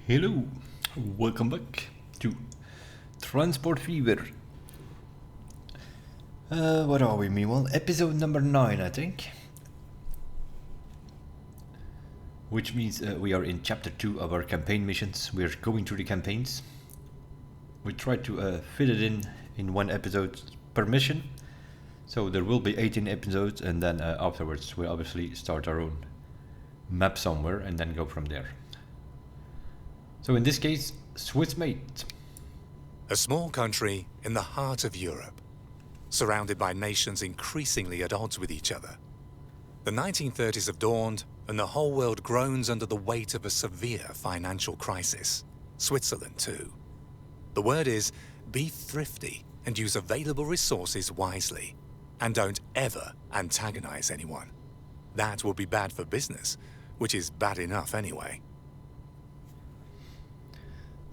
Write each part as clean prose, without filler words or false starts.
Hello, welcome back to Transport Fever. What are we, meanwhile? Episode number 9, I think. Which means we are in chapter 2 of our campaign missions. We're going through the campaigns. We try to fit it in one episode per mission. So there will be 18 episodes, and then afterwards we obviously start our own map somewhere and then go from there. So in this case, Swiss mate. A small country in the heart of Europe, surrounded by nations increasingly at odds with each other. The 1930s have dawned, and the whole world groans under the weight of a severe financial crisis. Switzerland too. The word is, be thrifty and use available resources wisely. And don't ever antagonize anyone. That will be bad for business, which is bad enough anyway.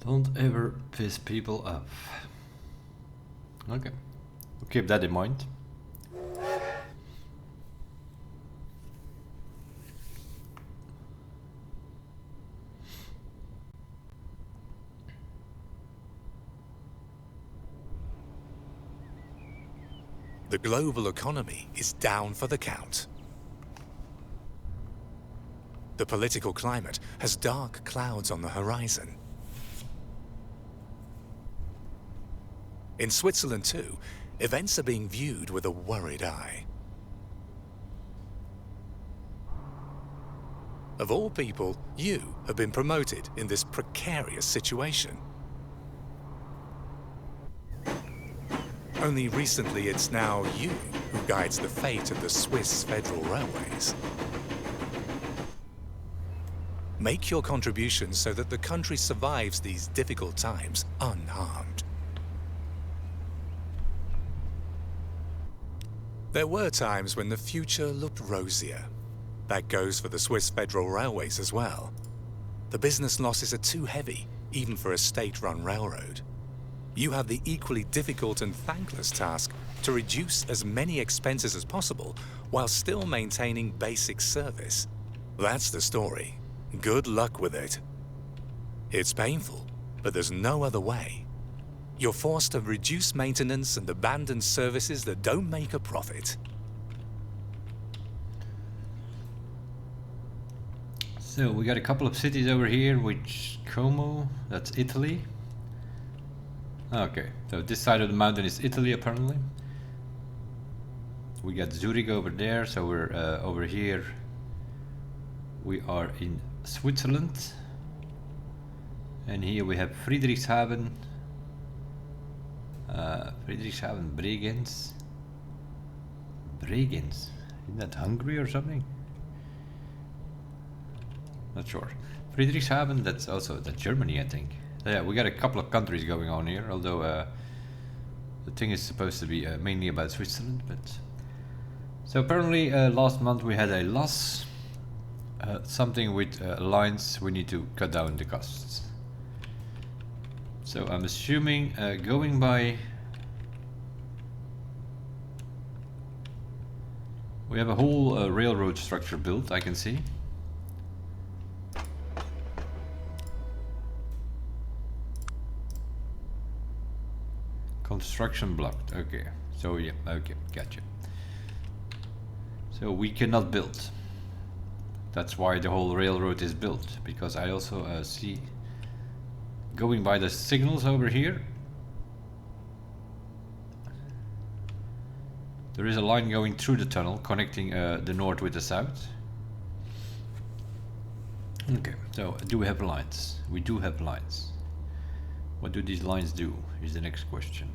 Don't ever piss people off. Okay, we'll keep that in mind. The global economy is down for the count. The political climate has dark clouds on the horizon. In Switzerland too, events are being viewed with a worried eye. Of all people, you have been promoted in this precarious situation. Only recently it's now you who guides the fate of the Swiss Federal Railways. Make your contributions so that the country survives these difficult times unharmed. There were times when the future looked rosier. That goes for the Swiss Federal Railways as well. The business losses are too heavy, even for a state-run railroad. You have the equally difficult and thankless task to reduce as many expenses as possible while still maintaining basic service. That's the story. Good luck with it. It's painful, but there's no other way. You're forced to reduce maintenance and abandon services that don't make a profit. So we got a couple of cities over here, which Como, that's Italy. Okay, so this side of the mountain is Italy apparently. We got Zurich over there, so we're over here. We are in Switzerland. And here we have Friedrichshafen. Friedrichshafen, Bregenz. Bregenz? Isn't that Hungary or something? Not sure. Friedrichshafen, that's Germany, I think. Yeah, we got a couple of countries going on here, although the thing is supposed to be mainly about Switzerland. But so apparently last month we had a loss, something with lines. We need to cut down the costs. So I'm assuming going by, we have a whole railroad structure built, I can see. Construction blocked. Okay, so yeah, okay, gotcha. So we cannot build. That's why the whole railroad is built, because I also see, going by the signals over here, there is a line going through the tunnel connecting the north with the south. Okay, so do we have lines? We do have lines. What do these lines do is the next question.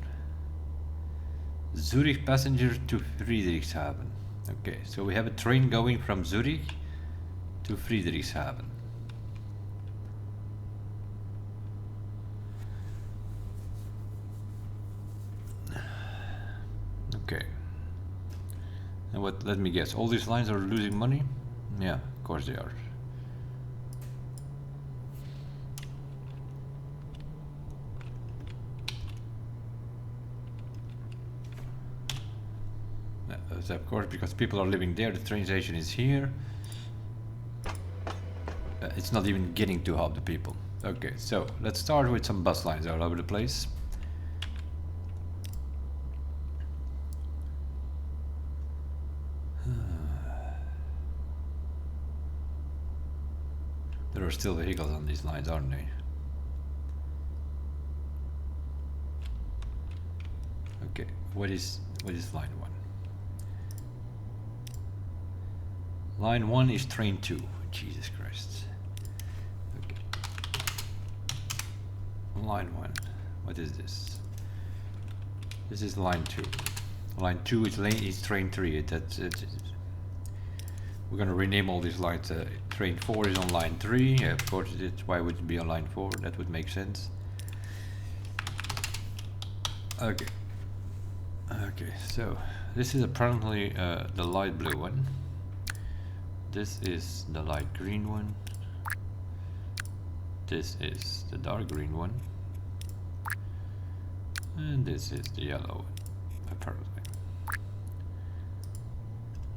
Zurich passenger to Friedrichshafen. Okay, so we have a train going from Zurich to Friedrichshafen. Okay. And what, let me guess, all these lines are losing money? Yeah, of course they are. Of course, because people are living there, the train station is here. It's not even getting to half the people. Okay, so let's start with some bus lines all over the place. There are still vehicles on these lines, aren't they? Okay, what is line 1? Line 1 is train 2. Jesus Christ. Okay. Line 1. What is this? This is line 2. Line 2 is train 3. We're gonna rename all these lines. Train 4 is on line 3. Yeah, of course it is. Why would it be on line 4? That would make sense. Okay. Okay, so this is apparently the light blue one. This is the light green one. This is the dark green one. And this is the yellow one, apparently.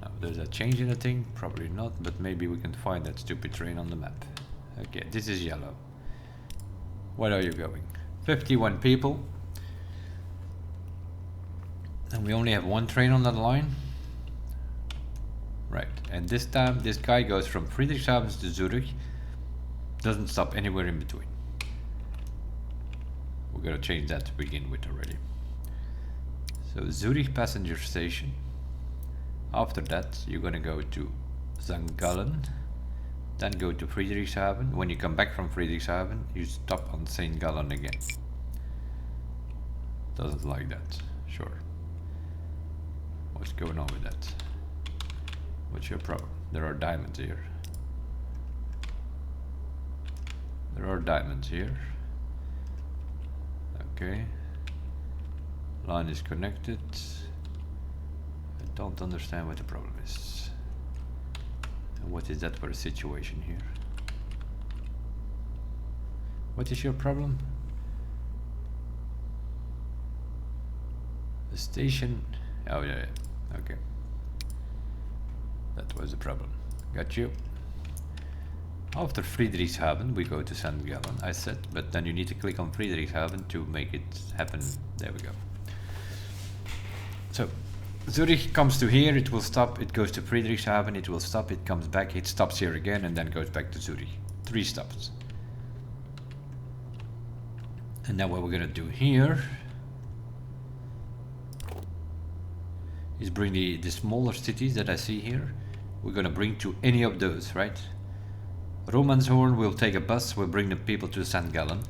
Now, does that change anything? Probably not, but maybe we can find that stupid train on the map. Okay, this is yellow. Where are you going? 51 people. And we only have one train on that line. Right, and this time this guy goes from Friedrichshafen to Zurich. Doesn't stop anywhere in between. We're gonna change that to begin with already. So Zurich passenger station. After that you're gonna go to St. Gallen. Then go to Friedrichshafen. When you come back from Friedrichshafen, you stop on St. Gallen again. Doesn't like that. Sure. What's going on with that? What's your problem? There are diamonds here. There are diamonds here. Okay. Line is connected. I don't understand what the problem is. And what is that for a situation here? What is your problem? The station. Oh yeah, yeah. Okay. That was the problem. Got you. After Friedrichshafen we go to St. Gallen, I said, but then you need to click on Friedrichshafen to make it happen. There we go. So Zurich comes to here, it will stop, it goes to Friedrichshafen, it will stop, it comes back, it stops here again and then goes back to Zurich. 3 stops. And now what we're gonna do here is bring the smaller cities that I see here. We're gonna bring to any of those, right? Romanshorn will take a bus, we'll bring the people to St. Gallen.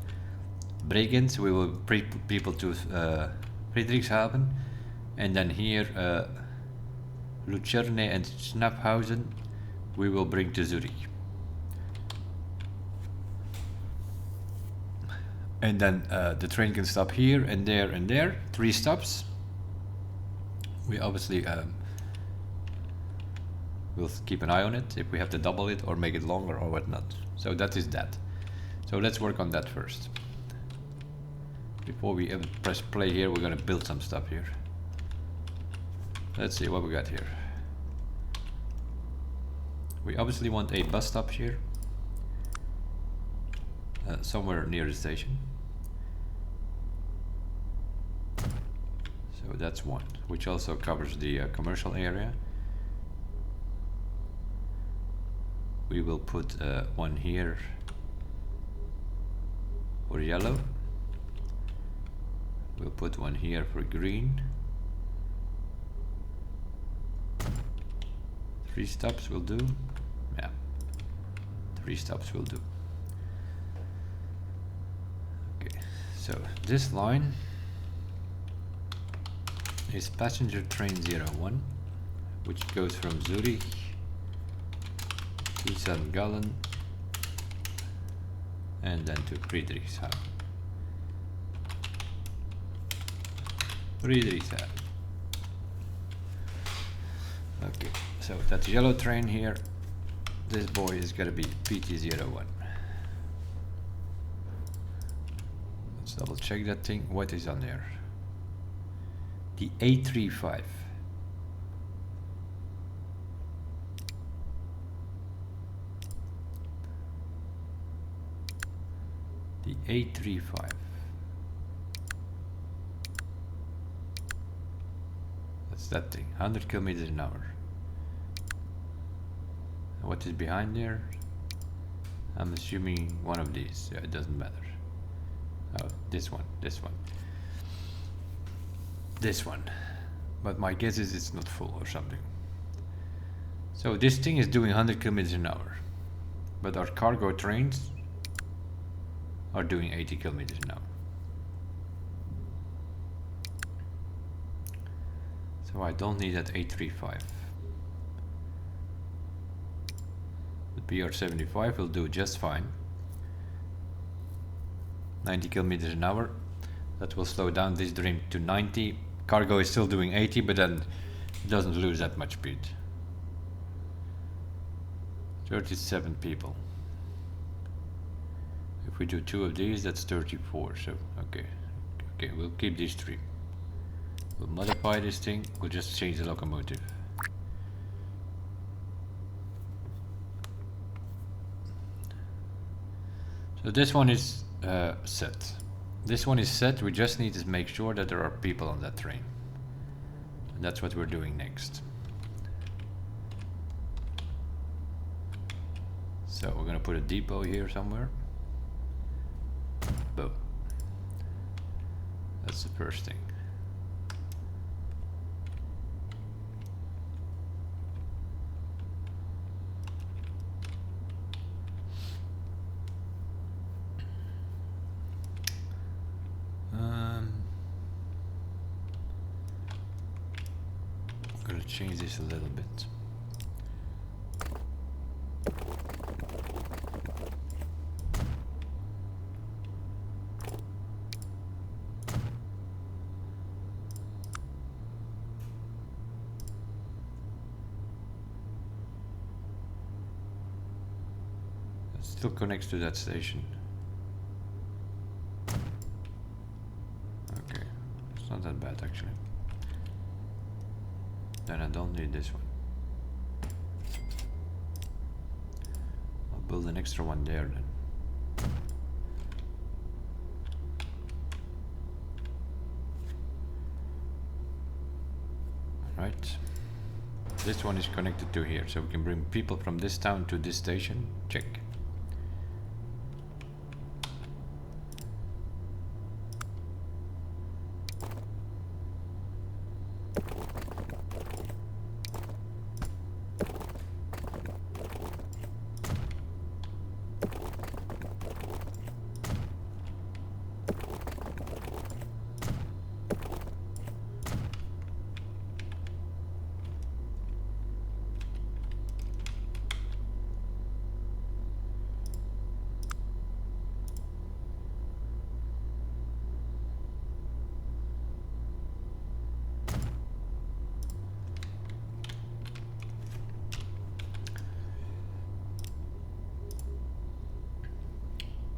Bregenz, we will bring people to Friedrichshafen. And then here, Lucerne and Schnaphausen, we will bring to Zurich. And then the train can stop here and there and there, 3 stops. We obviously will keep an eye on it if we have to double it or make it longer or whatnot. So that is that. So let's work on that first. Before we ever press play here, we're gonna build some stuff here. Let's see what we got here. We obviously want a bus stop here. Somewhere near the station. So that's one, which also covers the commercial area. We will put one here for yellow. We'll put one here for green. 3 stops will do. Yeah, 3 stops will do. Okay, so this line is passenger train 01, which goes from Zurich to St. Gallen and then to Friedrichshafen. Friedrichshafen. Okay, so that yellow train here, this boy is gonna be PT01. Let's double check that thing. What is on there? The A35. The 835. That's that thing. 100 kilometers an hour. And what is behind there? I'm assuming one of these. Yeah, it doesn't matter. Oh, this one. This one. This one. But my guess is it's not full or something. So this thing is doing 100 kilometers an hour. But our cargo trains are doing 80 kilometers an hour. So I don't need that 835. The BR75 will do just fine. 90 kilometers an hour. That will slow down this dream to 90. Cargo is still doing 80, but then it doesn't lose that much speed. 37 people. If we do 2 of these, that's 34. So okay, we'll keep these 3. We'll modify this thing. We'll just change the locomotive. So this one is set. This one is set. We just need to make sure that there are people on that train. And that's what we're doing next. So we're gonna put a depot here somewhere. Boom. That's the first thing. I'm gonna change this a little bit. It still connects to that station. Okay, it's not that bad actually. Then I don't need this one. I'll build an extra one there then. Right. This one is connected to here, so we can bring people from this town to this station. Check.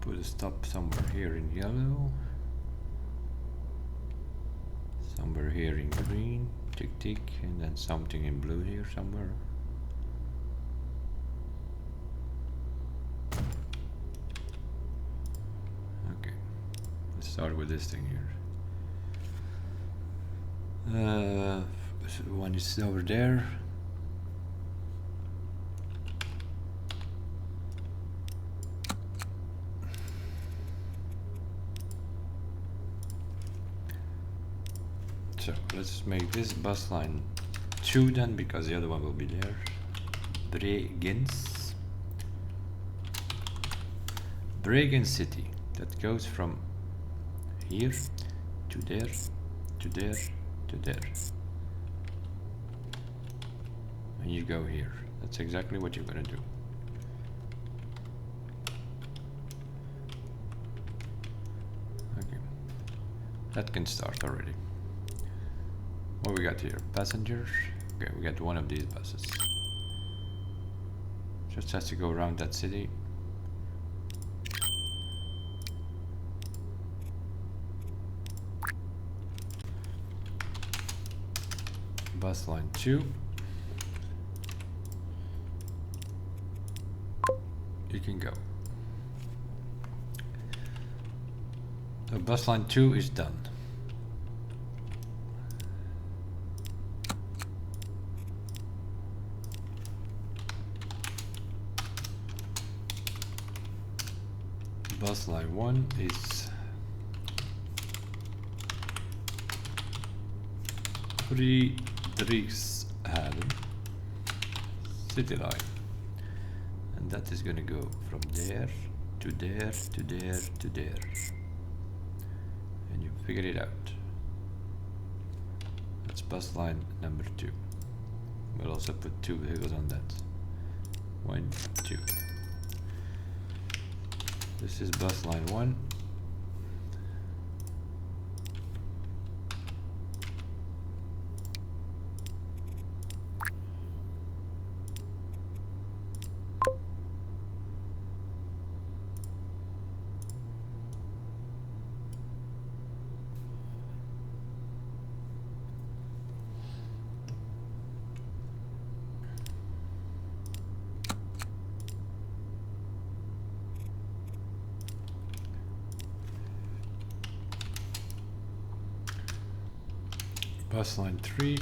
Put a stop somewhere here in yellow. Somewhere here in green. Tick tick. And then something in blue here somewhere. Okay. Let's start with this thing here. So one is over there. So let's make this bus line 2 then, because the other one will be there. Bregenz City. That goes from here to there, to there, to there. And you go here. That's exactly what you're gonna do. Okay. That can start already. What we got here? Passengers. Okay, we got one of these buses. Just has to go around that city. Bus line 2. You can go. So bus line 2 is done. Bus line 1 is Friedrichshaven city line, and that is going to go from there to there to there to there, and you figure it out. That's bus line number 2. We'll also put 2 vehicles on that. 1, 2. This is bus line 1. Bus line 3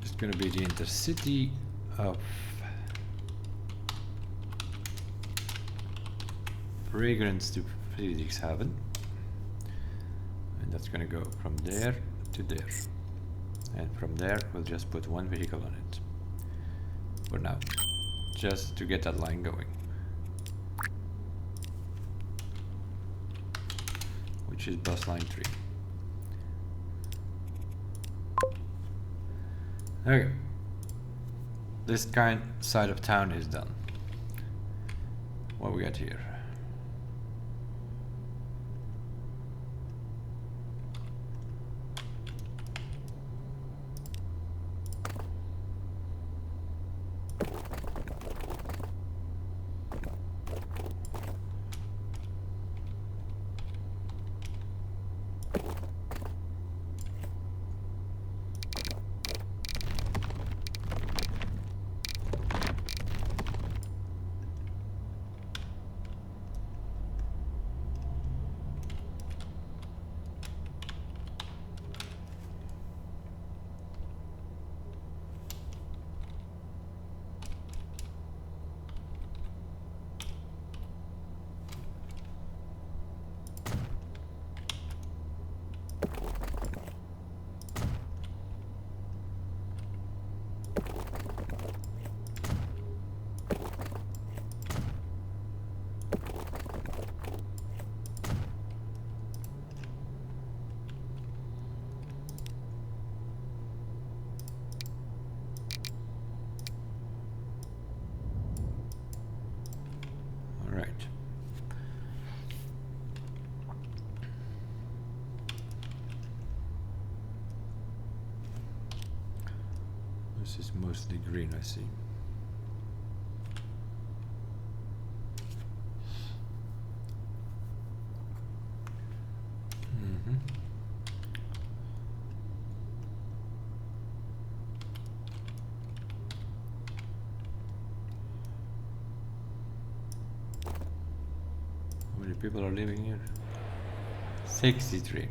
is going to be the intercity of Fragrance to Friedrichshaven, and that's going to go from there to there, and from there we'll just put 1 vehicle on it for now, just to get that line going, which is bus line 3. Okay, this kind side of town is done. What we got here? This is mostly green, I see. How many people are living here? 63.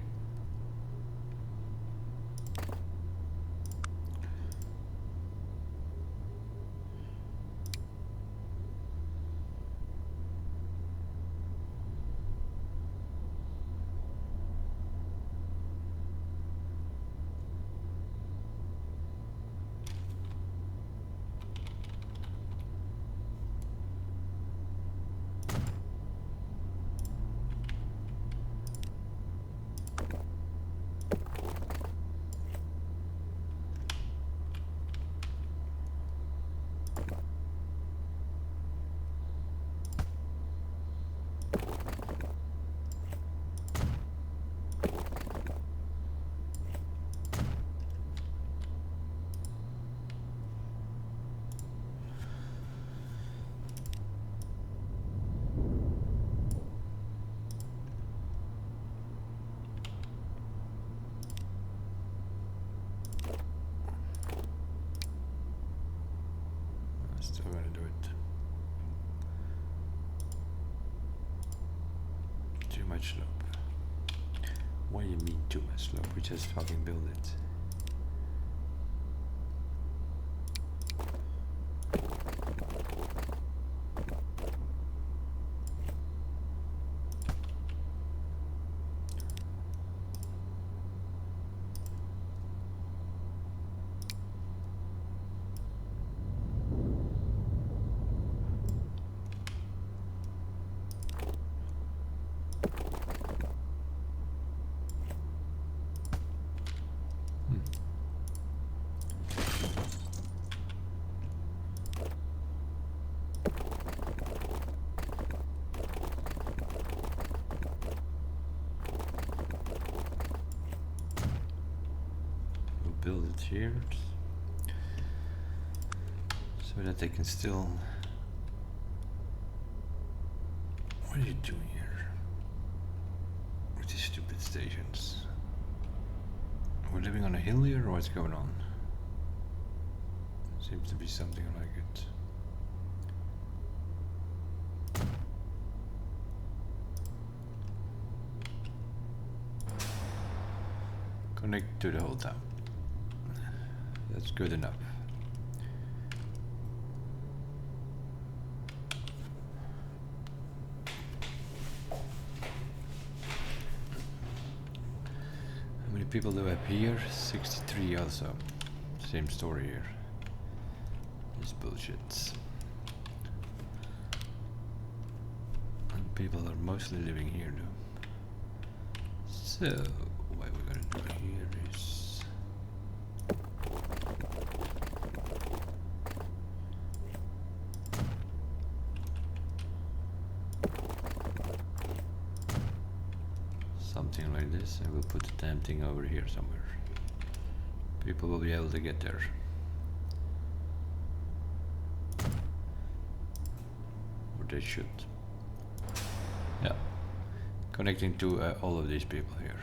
Still gonna do it. too much slope. What do you mean too much slope? We just fucking build it. Build it here so that they can still. What are you doing here with these stupid stations? We're living on a hill here, or what's going on? Seems to be something like it. Connect to the whole town. That's good enough. How many people do I have here? 63 also. Same story here. This bullshit. And people are mostly living here though. So what we're gonna do here is something like this, and we'll put the damn thing over here somewhere. People will be able to get there. Or they should. Yeah. Connecting to all of these people here.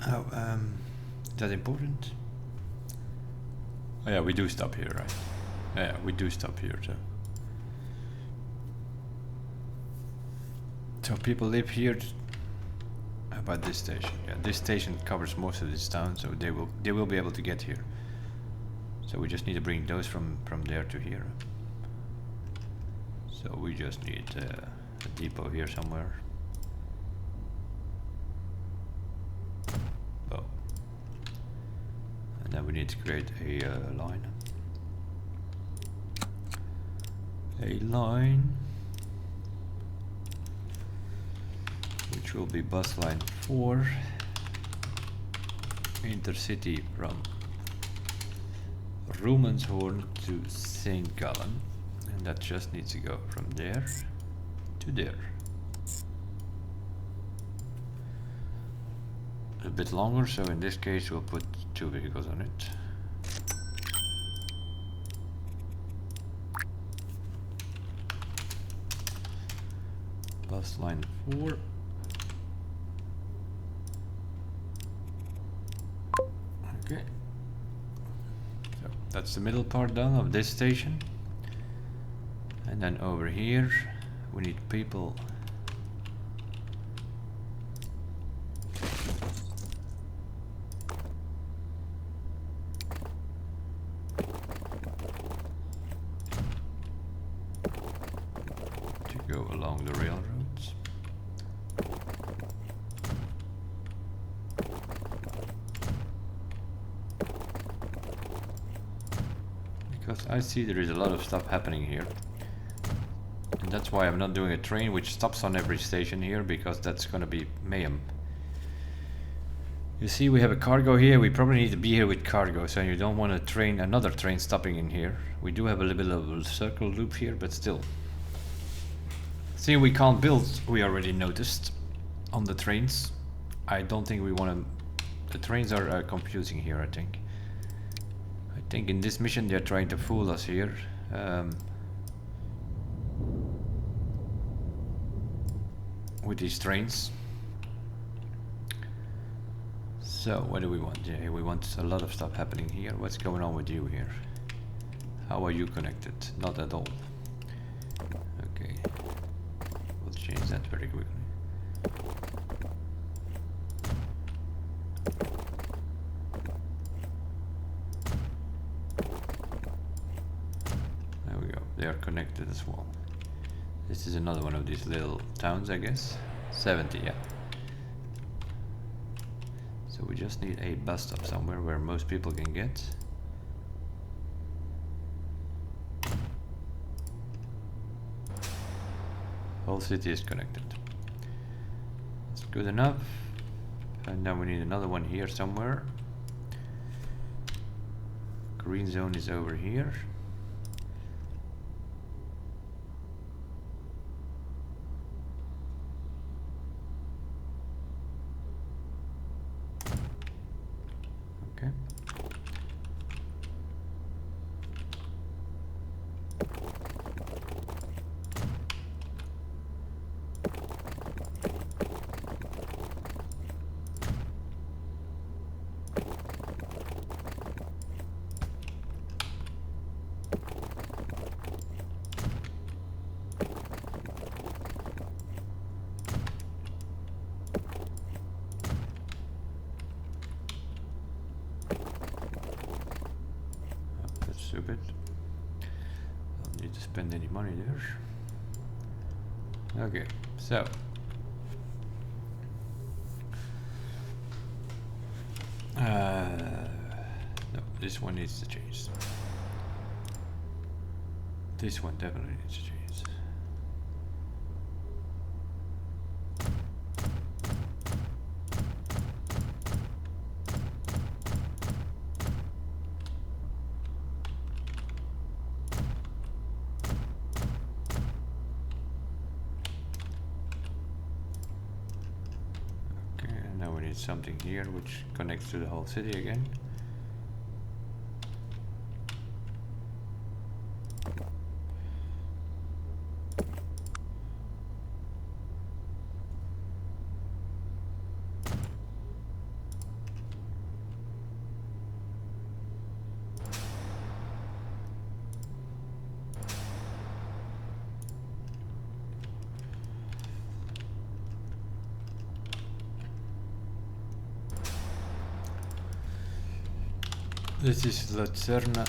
Oh, is that important? Oh yeah, we do stop here, right? Yeah, we do stop here too. So people live here. About this station. Yeah, this station covers most of this town, so they will be able to get here. So we just need to bring those from there to here. So we just need a depot here somewhere. Oh. And then we need to create a line. A line which will be bus line 4, intercity from Roemenshorn to St. Gallen, and that just needs to go from there to there. A bit longer, so in this case we'll put 2 vehicles on it. Bus line 4. Okay. So that's the middle part done of this station. And then over here we need people to go along the railroads. Because I see there is a lot of stuff happening here. And that's why I'm not doing a train which stops on every station here, because that's gonna be mayhem. You see, we have a cargo here. We probably need to be here with cargo, so you don't want another train stopping in here. We do have a little bit of a circle loop here, but still. See, we can't build, we already noticed, on the trains. I don't think we want to... The trains are confusing here, I think. I think in this mission they're trying to fool us here. With these trains. So what do we want? Yeah, we want a lot of stuff happening here. What's going on with you here? How are you connected? Not at all. Okay. We'll change that very quickly. There we go. They are connected as well. This is another one of these little towns, I guess. 70, yeah. So we just need a bus stop somewhere where most people can get. Whole city is connected. That's good enough. And now we need another one here somewhere. Green zone is over here. Okay. Stupid. Don't need to spend any money there. Okay, so no, this one needs to change. This one definitely needs to change. Something here which connects to the whole city again. This is Lacerna.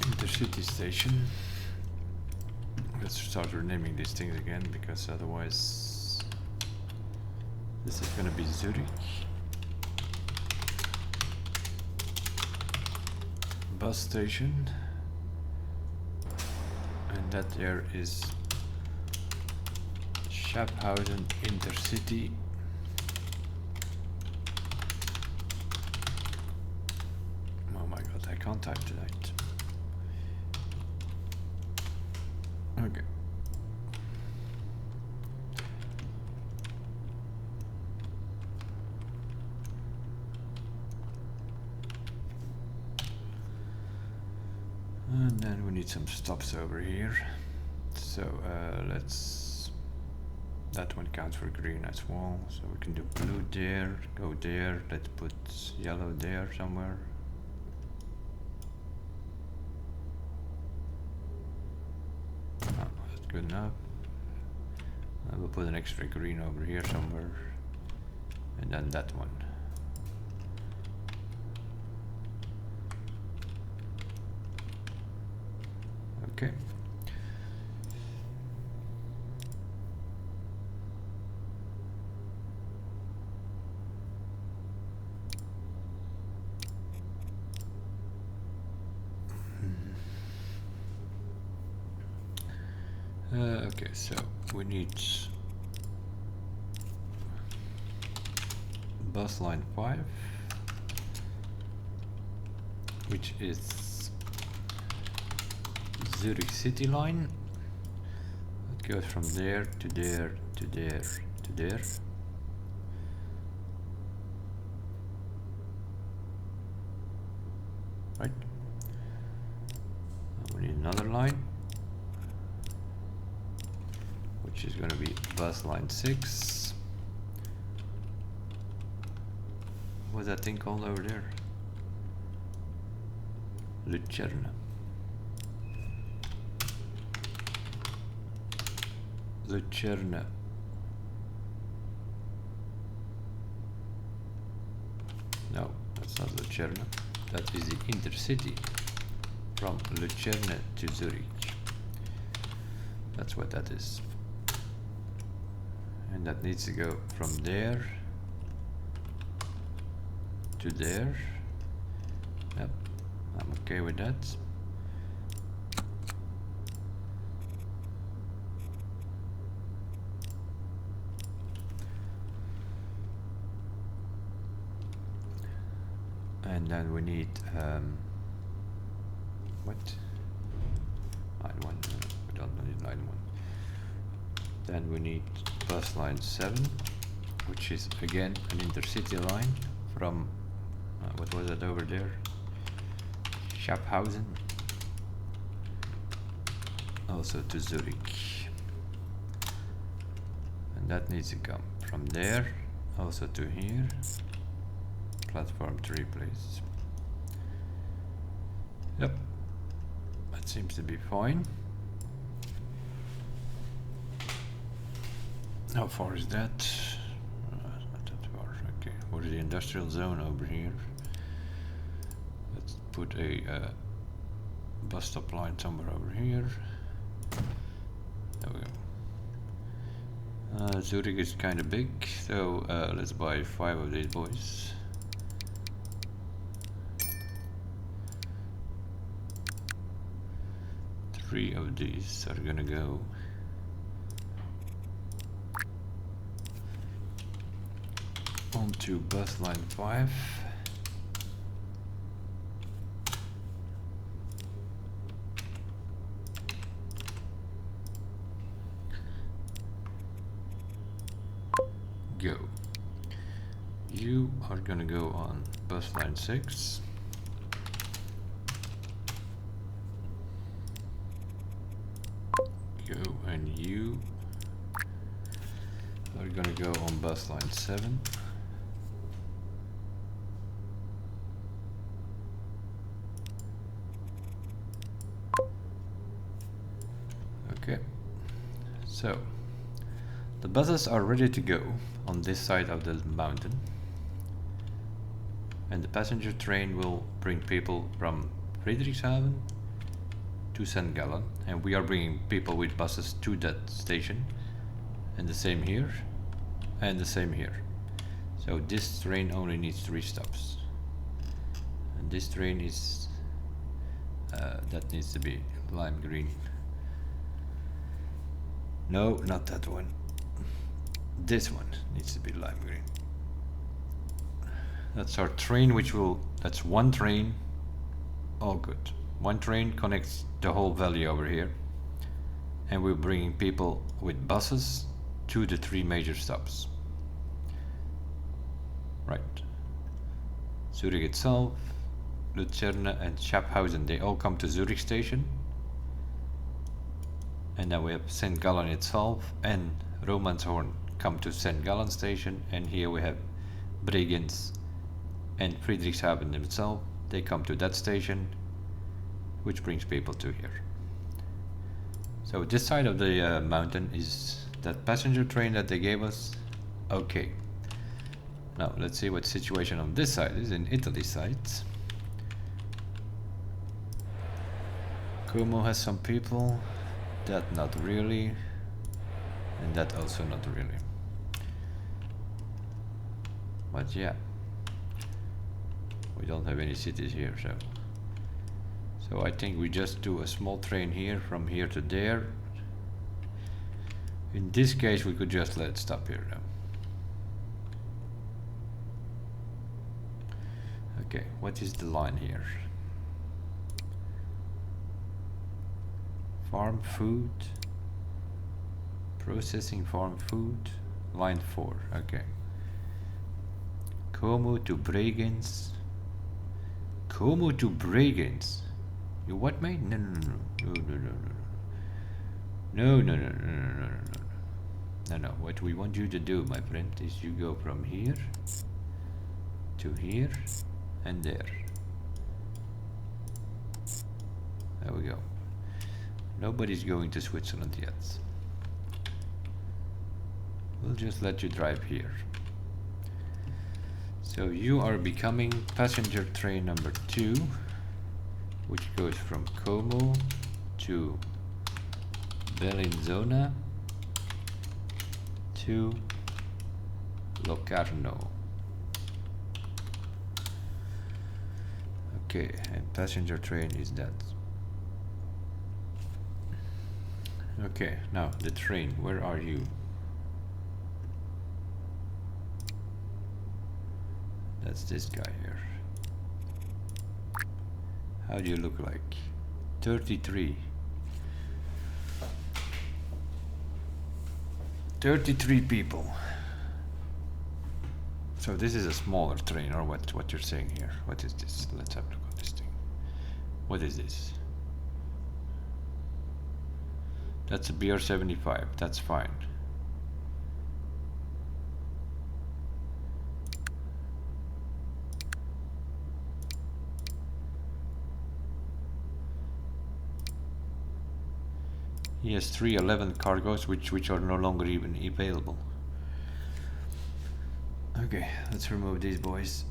Intercity station. Let's start renaming these things again, because otherwise this is gonna be Zurich. Bus station. And that there is Schaffhausen Intercity. Oh my god, I can't type tonight. Okay. And then we need some stops over here. So let's... That one counts for green as well, so we can do blue there, go there, let's put yellow there somewhere. Oh, that's good enough. I will put an extra green over here somewhere, and then that one. Okay. Okay, so we need bus line 5, which is Zurich City line. It goes from there to there to there to there. Right? We need another line, which is going to be bus line 6. what's that thing called over there? Lucerna. Lucerna. No, that's not Lucerna. That is the intercity from Lucerna to Zurich. That's what that is. And that needs to go from there to there. Yep, I'm okay with that. And then we need what? Line 1. We don't need line 1. Then we need bus line 7, which is again an intercity line from what was it over there? Schaffhausen, also to Zurich, and that needs to come from there also to here. Platform 3, please. Yep, that seems to be fine. How far is that? Not that far. Okay, what is the industrial zone over here? Let's put a bus stop line somewhere over here. There we go. Zurich is kind of big, so let's buy 5 of these boys. Three of these are gonna go onto bus line 5. Go. You are gonna go on bus line 6. Go, and you are gonna go on bus line 7. Okay, so the buses are ready to go on this side of the mountain, and the passenger train will bring people from Friedrichshafen to St. Gallen, and we are bringing people with buses to that station, and the same here and the same here. So this train only needs 3 stops, and this train is that needs to be lime green. No, not that one. This one needs to be lime green. That's our train, which will, that's one train. All good. One train connects the whole valley over here, and we're bringing people with buses to the 3 major stops. Right. Zurich itself, Lucerna and Schaffhausen, they all come to Zurich station. And then we have St. Gallen itself and Romanshorn come to St. Gallen station, and here we have Bregenz and Friedrichshafen itself. They come to that station, which brings people to here. So this side of the mountain is that passenger train that they gave us. Okay. Now let's see what situation on this side is, in Italy side. Como has some people, that not really, and that also not really. But yeah, we don't have any cities here, so I think we just do a small train here from here to there. In this case we could just let it stop here now. Okay, what is the line here? Farm food, processing farm food, line 4, okay. Como to Bregenz. Como to Bregenz. You what, mate? No, no, no, no, no, no, no, no, no, no, no, no, no, no, no, no. What we want you to do, my friend, is you go from here to here and there. There we go. Nobody's going to Switzerland yet. We'll just let you drive here. So you are becoming passenger train number 2, which goes from Como to Bellinzona to Locarno. Okay, and passenger train is that. Okay, now the train, where are you? That's this guy here. How do you look like? 33. 33 people. So this is a smaller train, or what you're saying here? What is this? Let's have a look at this thing. What is this? That's a BR75. That's fine. He has 311 cargoes, which are no longer even available. Okay, let's remove these boys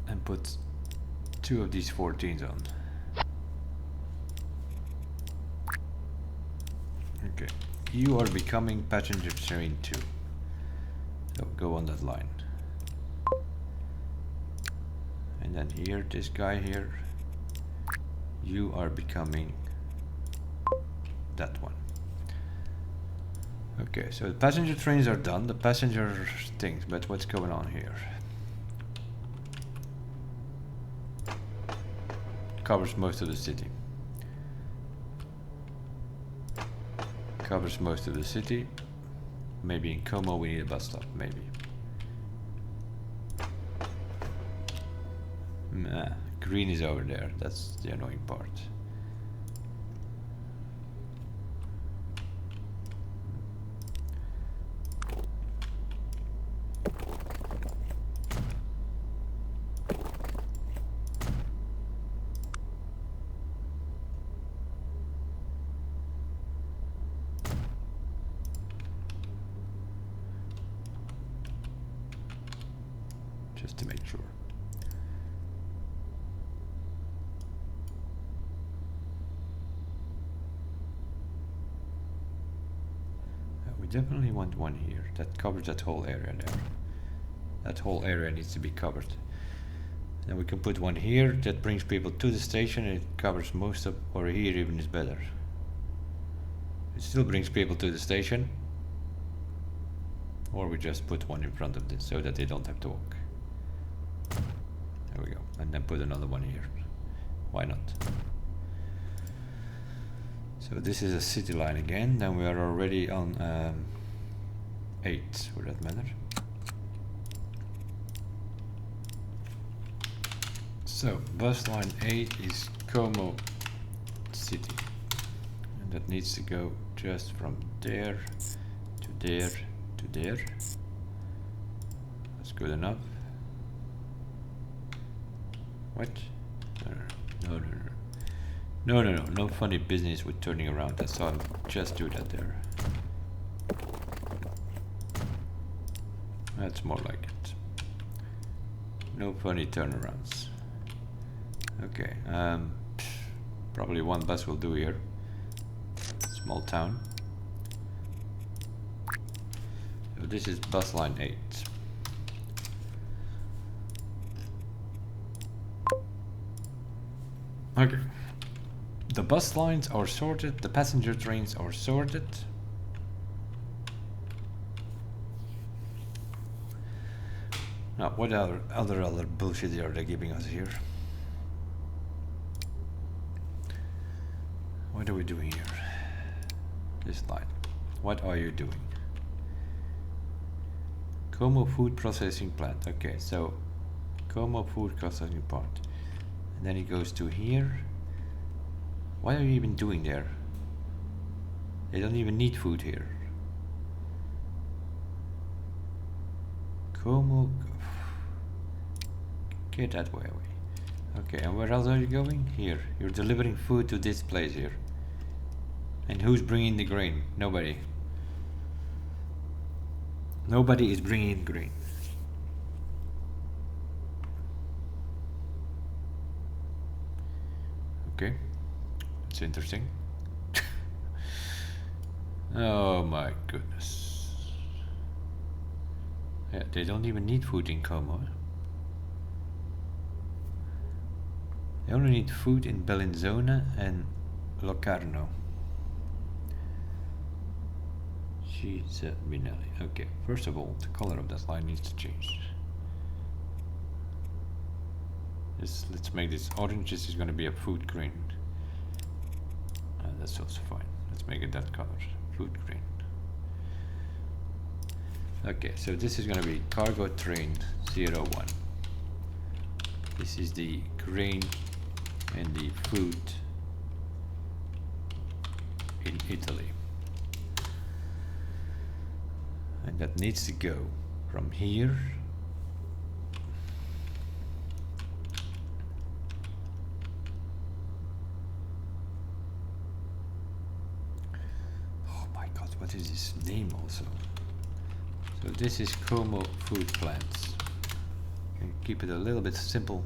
and put 2 of these 14s on. Okay, you are becoming passenger train 2. So go on that line. And then here, this guy here, you are becoming that one. Okay, so the passenger trains are done, the passenger things, but what's going on here? Covers most of the city. Covers most of the city. Maybe in Como we need a bus stop, maybe. Nah, green is over there, that's the annoying part. Just to make sure. We definitely want one here. That covers that whole area there. That whole area needs to be covered. Then we can put one here that brings people to the station and it covers most of, or here even is better. It still brings people to the station. Or we just put one in front of this so that they don't have to walk. There we go. And then put another one here. Why not? So this is a city line again. Then we are already on 8 for that matter. So bus line 8 is Como City. And that needs to go just from there to there to there. That's good enough. What? No funny business with turning around. That's all. Just do that there. That's more like it. No funny turnarounds. Okay, probably one bus will do here. Small town. So this is bus line 8. Okay. The bus lines are sorted, the passenger trains are sorted. Now, what other bullshit are they giving us here? What are we doing here? This line. What are you doing? Como food processing plant. Okay, so Como food processing plant. And then he goes to here. What are you even doing there? They don't even need food here. Como. Okay, that way. Okay, and where else are you going? Here. You're delivering food to this place here. And who's bringing the grain? Nobody. Nobody is bringing grain. Okay, that's interesting. Oh my goodness. Yeah, they don't even need food in Como. They only need food in Bellinzona and Locarno. Jesus Minelli. Okay, first of all, the color of that line needs to change. Let's make this orange. This is going to be a food grain. That's also fine. Let's make it that color. Food grain. Okay, so this is going to be cargo train 01. This is the grain and the food in Italy. And that needs to go from here what is his name also? So this is Como Food Plants. Can keep it a little bit simple.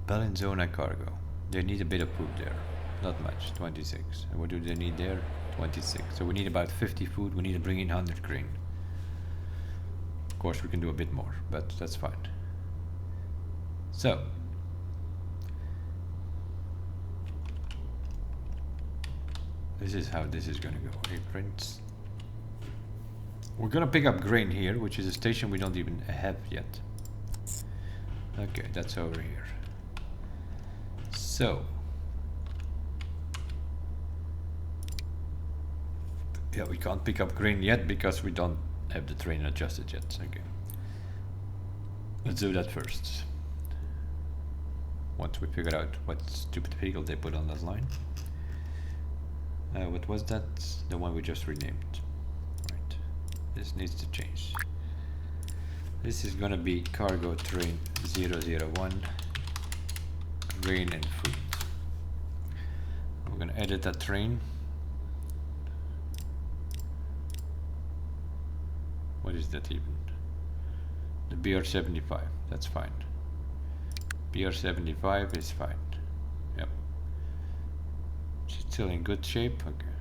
Bellinzona cargo. They need a bit of food there. Not much, 26. And what do they need there? 26. So we need about 50 food. We need to bring in 100 grain. Of course we can do a bit more, but that's fine. So this is how this is gonna go. Aprons. We're gonna pick up grain here, which is a station we don't even have yet. Okay, that's over here. So yeah, we can't pick up grain yet because we don't have the train adjusted yet. Okay, let's do that first. Once we figure out what stupid vehicle they put on that line. What was that? The one we just renamed. Right. This needs to change. This is gonna be cargo train 001. Grain and food. We're gonna edit that train. What is that even? The BR75. That's fine. BR75 is fine. Yep. Still in good shape. Okay.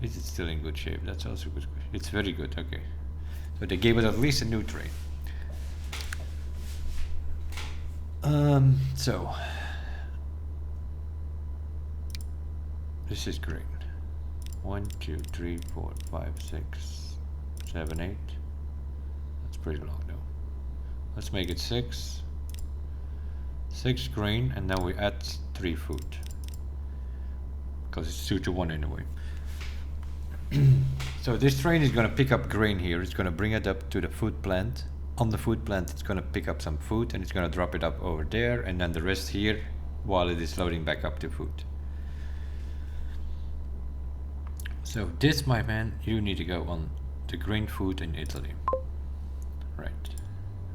Is it still in good shape? That's also good. It's very good. Okay. So they gave us at least a new train. So this is green. 1, 2, 3, 4, 5, 6, 7, 8. That's pretty long though. Let's make it 6. 6 grain, and then we add 3 food. Because it's 2 to 1 anyway. So this train is going to pick up grain here. It's going to bring it up to the food plant. On the food plant it's going to pick up some food and it's going to drop it up over there, and then the rest here while it is loading back up the food. So this, my man, you need to go on the grain food in Italy. Right.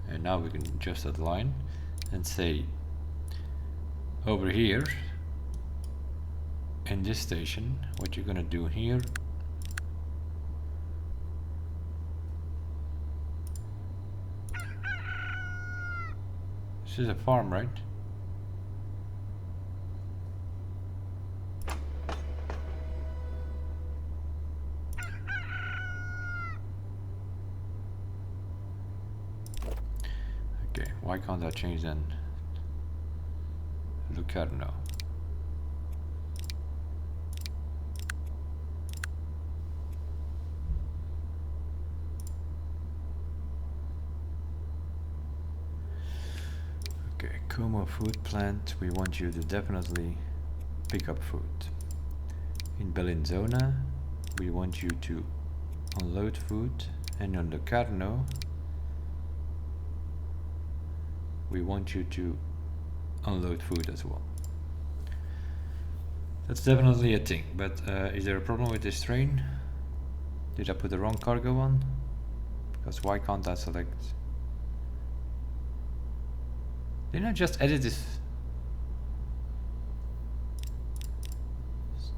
And now we can adjust that line and say over here in this station, what you're gonna do here, this is a farm, right? Okay, why can't I change then? Locarno. Okay, Como food plant, we want you to definitely pick up food. In Bellinzona, we want you to unload food, and on Locarno, we want you to unload food as well. That's definitely a thing, but is there a problem with this train? Did I put the wrong cargo on? Because why can't I select? Didn't I just edit this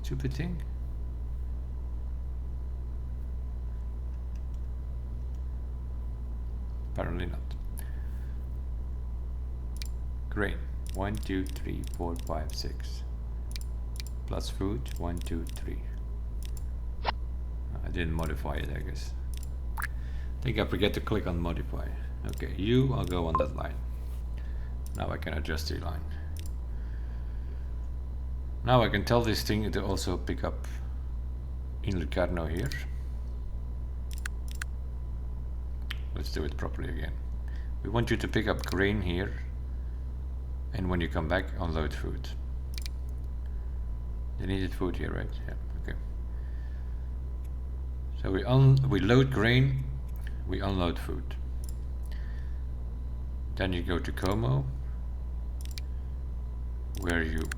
stupid thing? Apparently not. Grain. 1, 2, 3, 4, 5, 6. Plus food. 1, 2, 3. I didn't modify it, I guess. I think I forget to click on modify. Okay, I'll go on that line. Now I can adjust the line. Now I can tell this thing to also pick up in Locarno here. Let's do it properly again. We want you to pick up grain here, and when you come back, unload food. You needed food here, right? Yeah, okay. So we load grain, we unload food. Then you go to Como, where you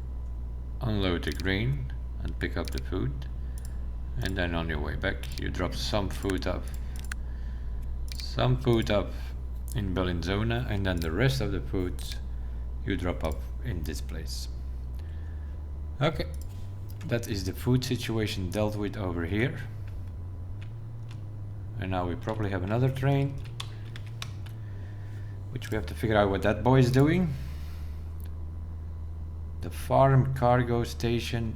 unload the grain and pick up the food, and then on your way back you drop some food up in Bellinzona, and then the rest of the food you drop up in this place. Okay, that is the food situation dealt with over here. And now we probably have another train, which we have to figure out what that boy is doing. The farm cargo station.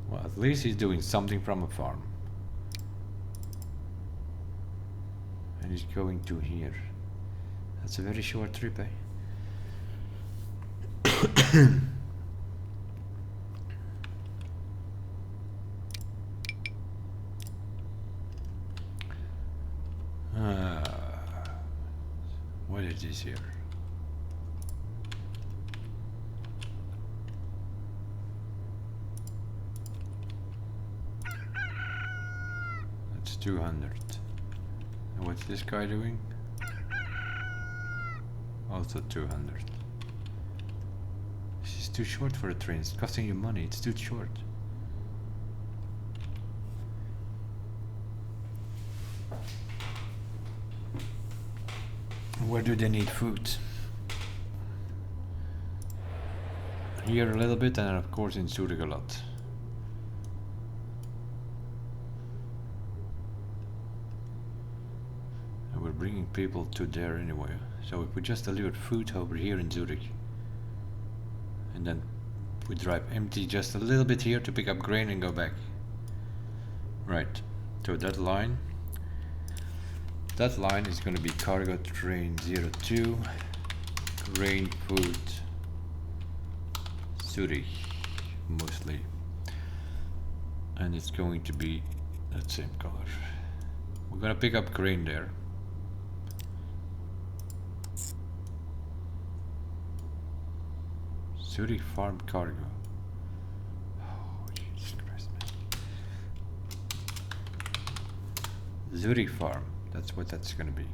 Well, at least he's doing something from a farm. And he's going to here. That's a very short trip, eh? What is this here? That's 200. And what's this guy doing? Also 200. This is too short for a train. It's costing you money. It's too short. Where do they need food? Here a little bit, and of course in Zurich a lot. And we're bringing people to there anyway. So if we just deliver food over here in Zurich, and then we drive empty just a little bit here to pick up grain and go back. Right, so that line is going to be cargo train 02, grain food, Zurich mostly, and it's going to be that same color. We're going to pick up grain there. Zurich farm cargo. Oh, Jesus Christ, man. Zurich farm. That's what that's gonna be.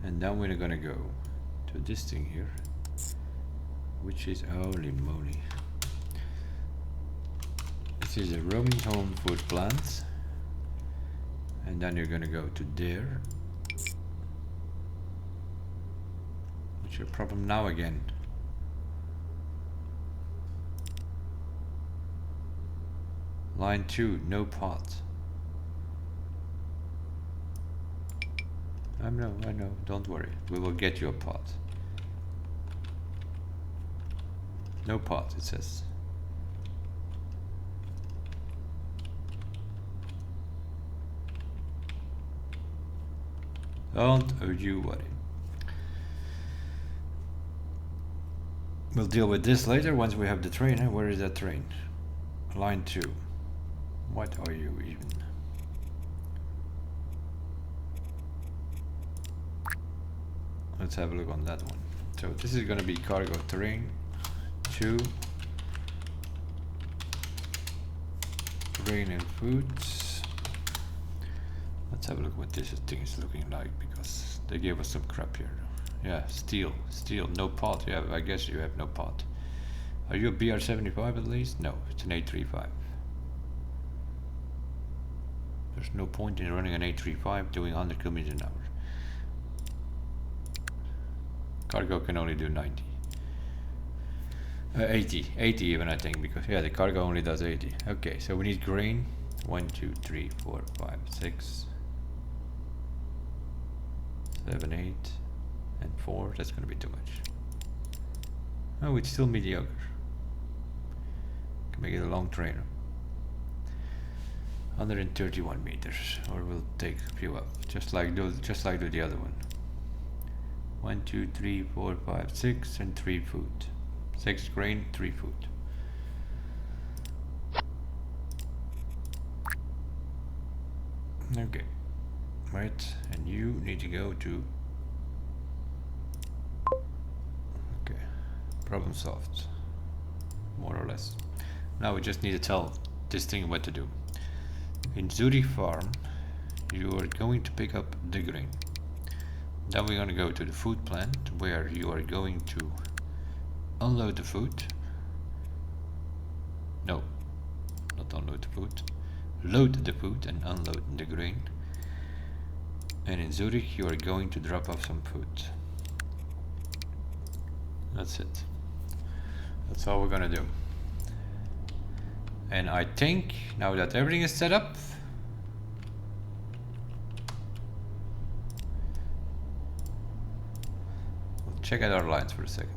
And then we're gonna go to this thing here, which is, holy moly. This is a roaming home food plant. And then you're gonna go to there. What's your problem now again? Line 2, no pot. I know, don't worry. We will get you a pot. No pot, it says. Don't you worry. We'll deal with this later once we have the train. Eh? Where is that train? Line 2. What are you even? Let's have a look on that one. So this is going to be cargo train 2, grain and foods. Let's have a look what this thing is looking like, because they gave us some crap here. Yeah, steel, no pot. Yeah, I guess you have no pot. Are you a BR75 at least? No, it's an 835. There's no point in running an 835 doing 100 kilometers an hour. Cargo can only do 90. 80 even, I think, because yeah, the cargo only does 80. Okay, so we need grain. 1 2 3 4 5 6 7 8 and 4. That's gonna be too much. Oh, it's still mediocre. Can make it a long trainer. 131 meters, or we'll take a few up, just like the other one. 1 2 3 4 5 6 and 3 food. 6 grain, 3 food. Okay, right, and you need to go to. Okay, problem solved, more or less. Now we just need to tell this thing what to do. In Zurich farm, you are going to pick up the grain. Then we're going to go to the food plant, where you are going to unload the food. No, not unload the food. Load the food and unload the grain. And in Zurich you are going to drop off some food. That's it. That's all we're gonna do. And I think now that everything is set up, we'll check out our lines for a second.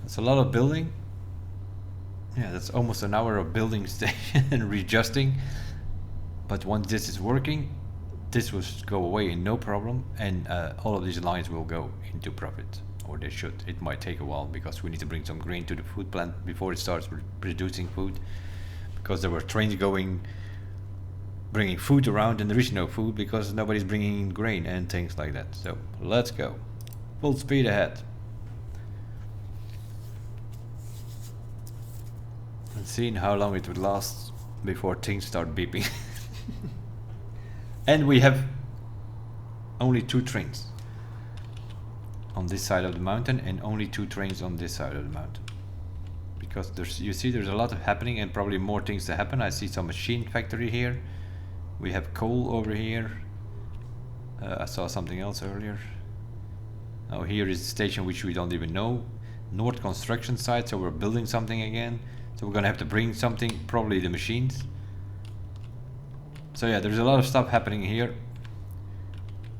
It's a lot of building. Yeah, that's almost an hour of building station and readjusting. But once this is working, this will go away in no problem, and all of these lines will go into profit, or they should. It might take a while because we need to bring some grain to the food plant before it starts producing food, because there were trains going, bringing food around, and there is no food because nobody's bringing in grain and things like that. So let's go, full speed ahead. And seeing how long it would last before things start beeping. And we have only 2 trains on this side of the mountain, and only 2 trains on this side of the mountain, because you see there's a lot of happening, and probably more things to happen. I see some machine factory here. We have coal over here. I saw something else earlier. Oh, here is the station which we don't even know. North construction site, so we're building something again. So we're gonna have to bring something, probably the machines. So yeah, there's a lot of stuff happening here.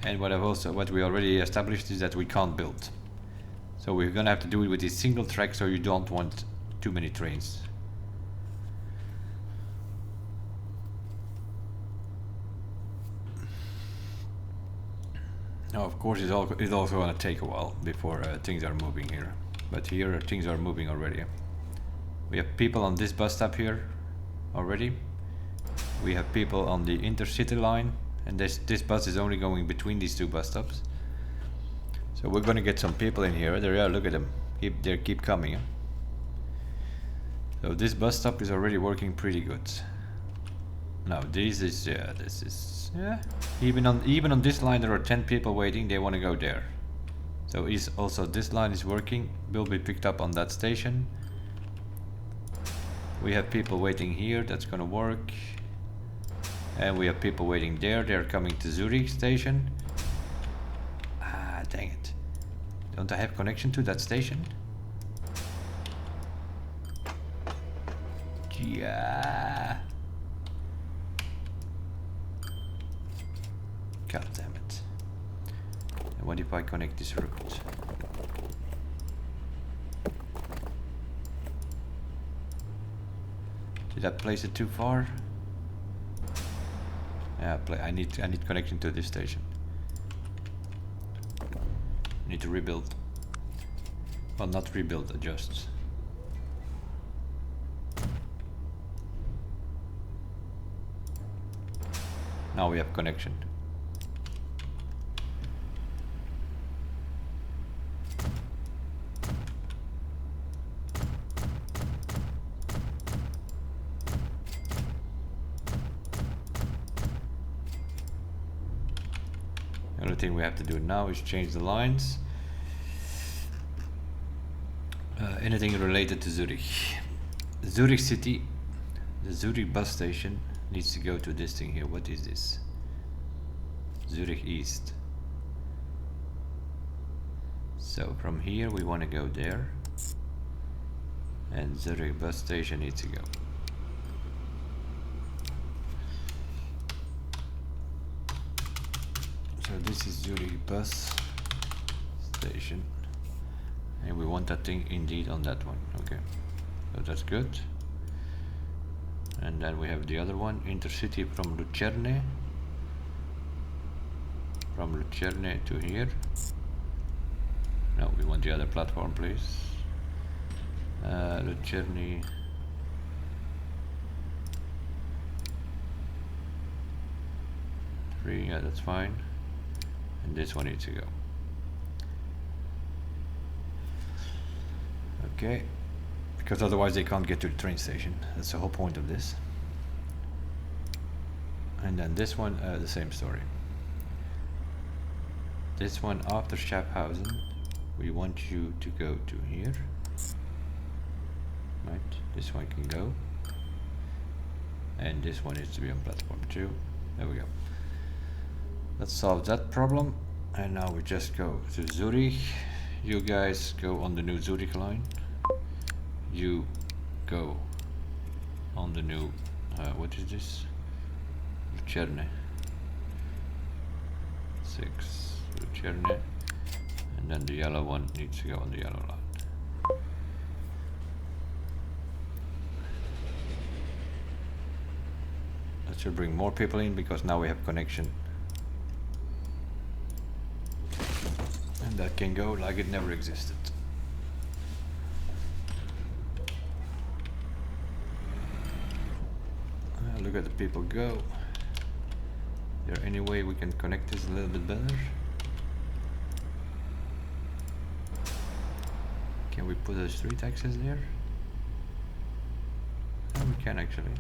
And what we already established is that we can't build. So we're gonna have to do it with this single track, so you don't want too many trains. Now of course it's also gonna take a while before things are moving here. But here things are moving already. We have people on this bus stop here already. We have people on the intercity line, and this bus is only going between these 2 bus stops. So we're gonna get some people in here. There, yeah, look at them. They keep coming. So this bus stop is already working pretty good. Now this is even on this line there are 10 people waiting. They want to go there. So also this line is working. Will be picked up on that station. We have people waiting here. That's gonna work. And we have people waiting there. They're coming to Zurich station. Ah, dang it. Don't I have connection to that station? Yeah. God damn it. And what if I connect this route? Did I place it too far? Yeah, I need connection to this station. I need to rebuild. Well, not rebuild, adjust. Now we have connection. The only thing we have to do now is change the lines. Anything related to Zurich. Zurich City, the Zurich bus station needs to go to this thing here. What is this? Zurich East. So from here we want to go there, and Zurich bus station needs to go. So this is Zurich bus station, and we want that thing indeed on that one. Okay, so that's good. And then we have the other one, intercity from Lucerne. From Lucerne to here. No, we want the other platform, please. Lucerne. Three, yeah, that's fine. And this one needs to go. Okay, because otherwise they can't get to the train station. That's the whole point of this. And then this one, the same story. This one after Schaffhausen, we want you to go to here. Right, this one can go. And this one needs to be on platform 2. There we go. Let's solve that problem. And now we just go to Zurich. You guys go on the new Zurich line. You go on the new, what is this? Lucerne. 6, Lucerne. And then the yellow one needs to go on the yellow line. That should bring more people in because now we have connection. And that can go like it never existed. Look at the people go. Is there any way we can connect this a little bit better? Can we put a street access there? Oh, we can actually.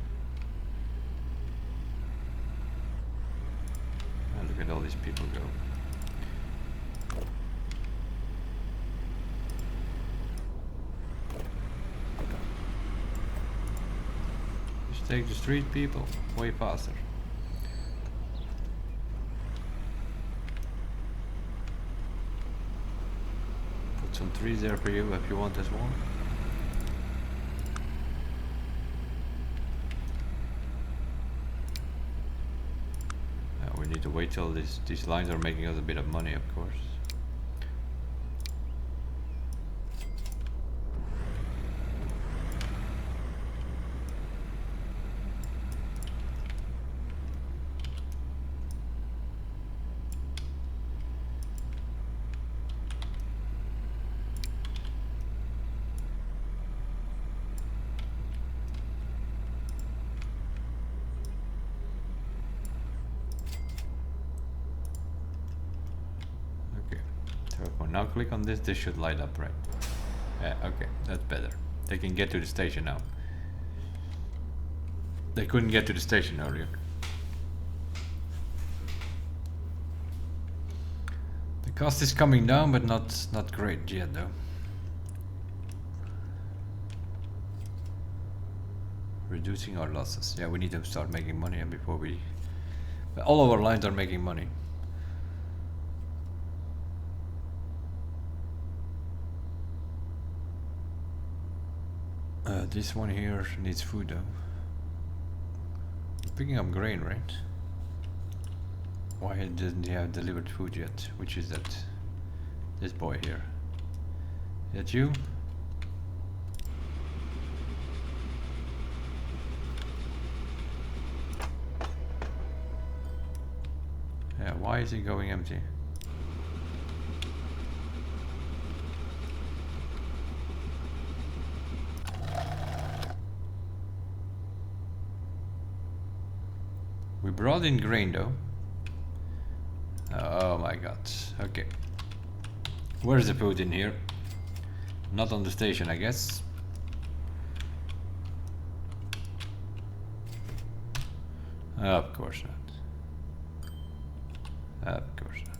Oh, look at all these people go. Take the street, people, way faster. Put some trees there for you if you want as well. We need to wait till these lines are making us a bit of money, of course. Now click on this should light up, right? Okay, that's better. They can get to the station now. They couldn't get to the station earlier. The cost is coming down, but not great yet though. Reducing our losses. Yeah, we need to start making money, and before we... But all of our lines are making money. This one here needs food though. Picking up grain, right? Why doesn't he have delivered food yet? Which is that? This boy here. Is that you? Yeah, why is he going empty? We brought in grain though. Oh my god. Okay. Where's the food in here? Not on the station, I guess. Of course not. Of course not.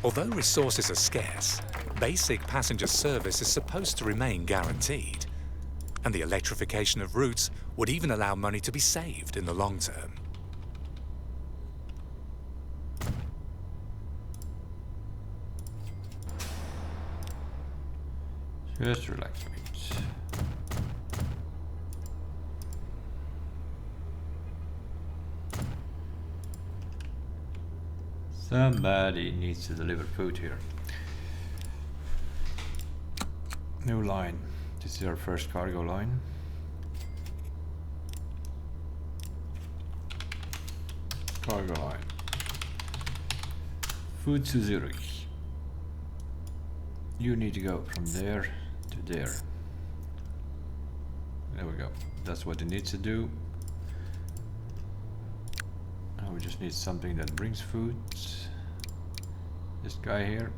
Although resources are scarce, basic passenger service is supposed to remain guaranteed. And the electrification of routes would even allow money to be saved in the long term. Just relax a bit. Somebody needs to deliver food here. New line. This is our first cargo line. Cargo line. Food to Zurich. You need to go from there to there. There we go. That's what it needs to do. Now we just need something that brings food. This guy here.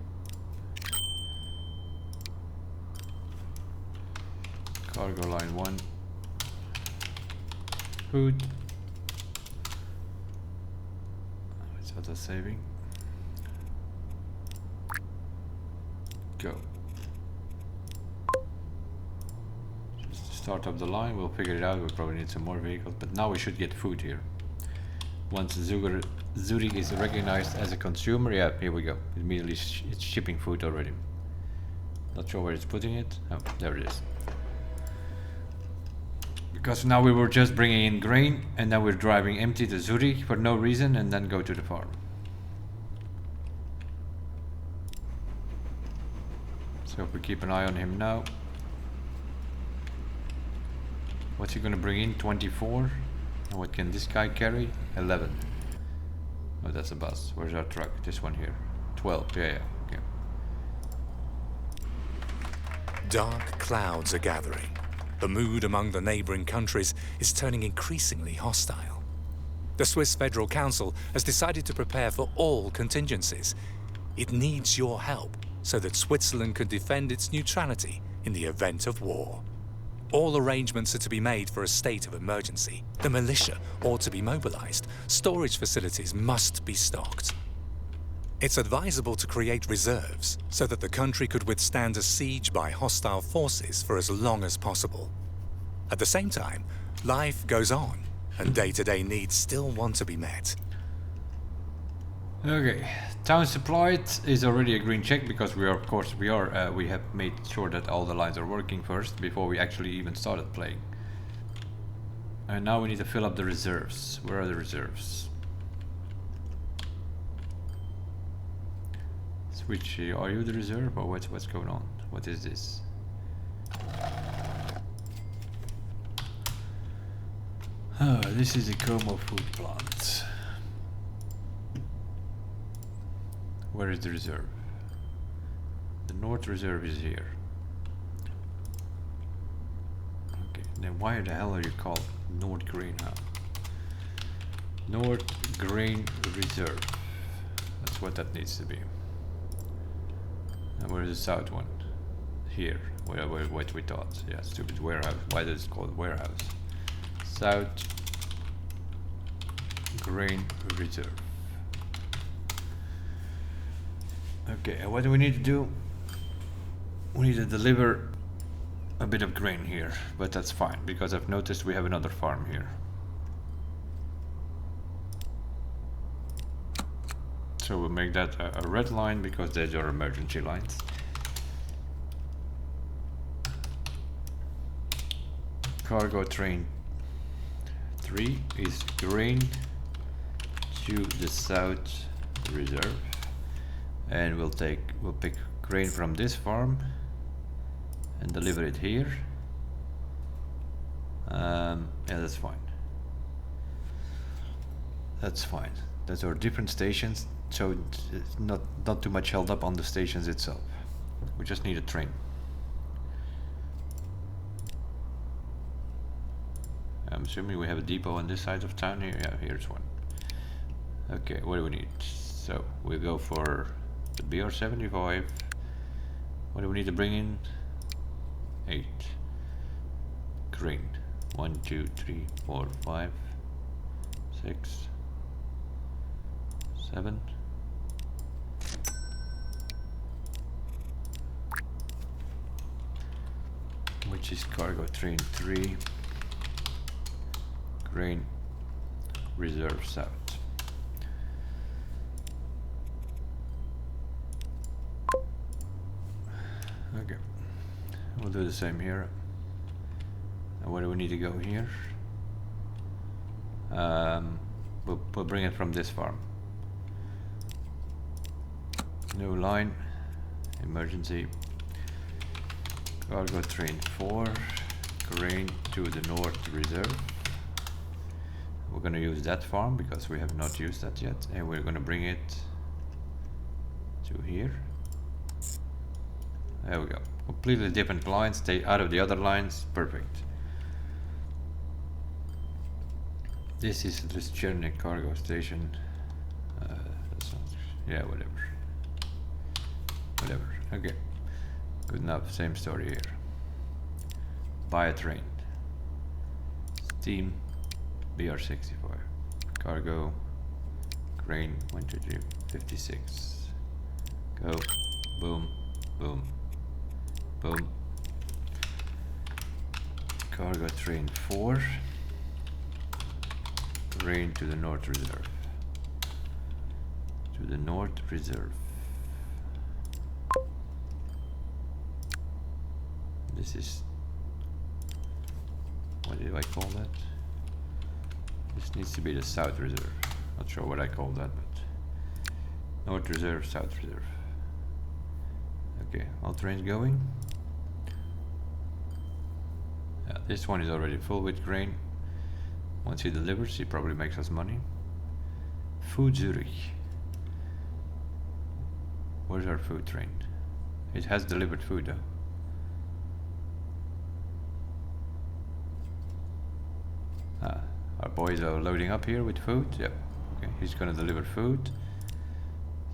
Cargo line 1. Food. It's auto saving. Go. Just to start up the line, we'll figure it out. We'll probably need some more vehicles, but now we should get food here. Once Zurich is recognized as a consumer, yeah, here we go. Immediately it's shipping food already. Not sure where it's putting it. Oh, there it is. Because now we were just bringing in grain, and now we're driving empty to Zurich for no reason, and then go to the farm. So if we keep an eye on him now. What's he gonna bring in? 24? And what can this guy carry? 11. Oh, that's a bus. Where's our truck? This one here. 12. Yeah, okay. Dark clouds are gathering. The mood among the neighboring countries is turning increasingly hostile. The Swiss Federal Council has decided to prepare for all contingencies. It needs your help so that Switzerland can defend its neutrality in the event of war. All arrangements are to be made for a state of emergency. The militia ought to be mobilized. Storage facilities must be stocked. It's advisable to create reserves so that the country could withstand a siege by hostile forces for as long as possible. At the same time, life goes on, and day-to-day needs still want to be met. Okay, town supplied is already a green check because we are, of course, we have made sure that all the lines are working first before we actually even started playing. And now we need to fill up the reserves. Where are the reserves? Switch, are you the reserve or what's going on? What is this? Oh, this is a Como food plant. Where is the reserve? The North Reserve is here. Okay, then why the hell are you called North Grain Hub? North Grain Reserve. That's what that needs to be. And where is the south one? Here, what we thought. Yeah, stupid warehouse. Why does it called warehouse? South Grain Reserve. Okay, and what do we need to do? We need to deliver a bit of grain here, but that's fine because I've noticed we have another farm here. So we'll make that a red line because those are emergency lines. Cargo train 3 is grain to the South Reserve, and we'll pick grain from this farm and deliver it here. Yeah, that's fine. That's fine. Those are different stations, so it's not too much held up on the stations itself. We just need a train. I'm assuming we have a depot on this side of town here. Yeah, here's one. Okay, what do we need? So we'll go for the BR75. What do we need to bring in? 8. Grain. 1, 2, 3, 4, 5, 6, 7, which is cargo train 3, grain reserve south. Okay, we'll do the same here. And where do we need to go here? We'll bring it from this farm. New line, emergency. Cargo train 4, grain to the north reserve. We're going to use that farm because we have not used that yet, and we're going to bring it to here. There we go. Completely different lines, stay out of the other lines, perfect. This is the Chernik cargo station. That's not, yeah, whatever. Whatever, okay. Good enough, same story here. Buy a train. Steam BR65. Cargo. Grain 12356. Go. Boom. Boom. Boom. Cargo train 4. Grain to the North Reserve. To the North Reserve. This is, what do I call that? This needs to be the South Reserve. Not sure what I call that, but North Reserve, South Reserve. Okay, all trains going. Yeah, this one is already full with grain. Once he delivers, he probably makes us money. Food Zurich. Where's our food train? It has delivered food though. Our boys are loading up here with food. Yep. Okay, he's gonna deliver food.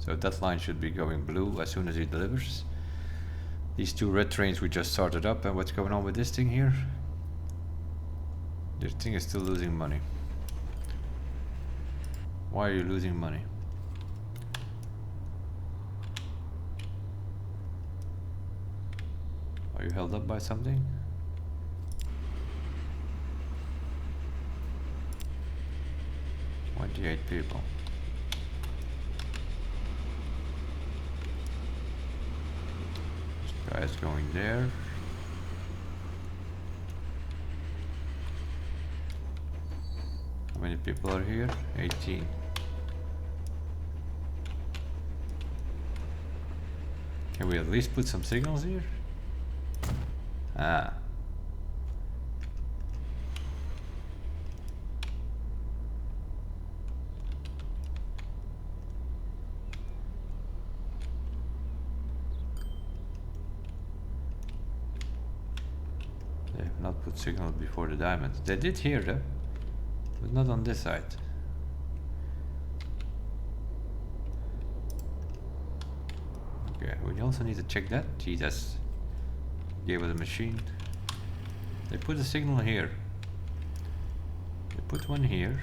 So that line should be going blue as soon as he delivers. These two red trains we just started up, and what's going on with this thing here? This thing is still losing money. Why are you losing money? Are you held up by something? "28 people. This guy is going there. How many people are here? 18. Can we at least put some signals here? Ah. They have not put signals before the diamonds. They did here though, but not on this side. Okay, we also need to check that. Jesus. Gave us a machine. They put a signal here. They put one here.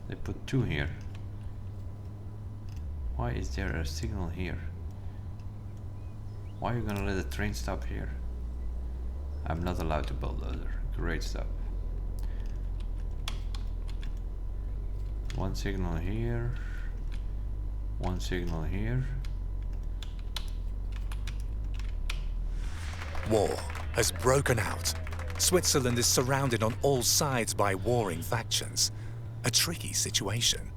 They put two here. Why is there a signal here? Why are you gonna let the train stop here? I'm not allowed to bulldozer. Great stuff. One signal here. One signal here. War has broken out. Switzerland is surrounded on all sides by warring factions. A tricky situation.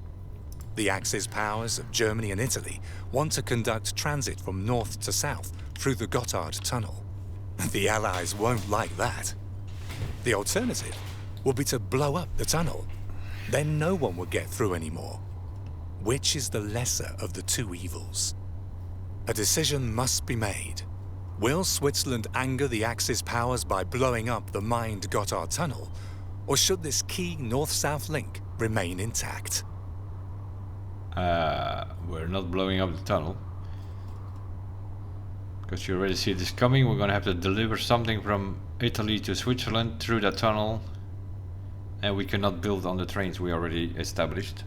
The Axis powers of Germany and Italy want to conduct transit from north to south through the Gotthard Tunnel. The Allies won't like that. The alternative will be to blow up the tunnel. Then no one will get through anymore. Which is the lesser of the two evils? A decision must be made. Will Switzerland anger the Axis powers by blowing up the mined Gotthard Tunnel, or should this key north-south link remain intact? We're not blowing up the tunnel. Because you already see this coming, we're gonna have to deliver something from Italy to Switzerland through that tunnel. And we cannot build on the trains we already established.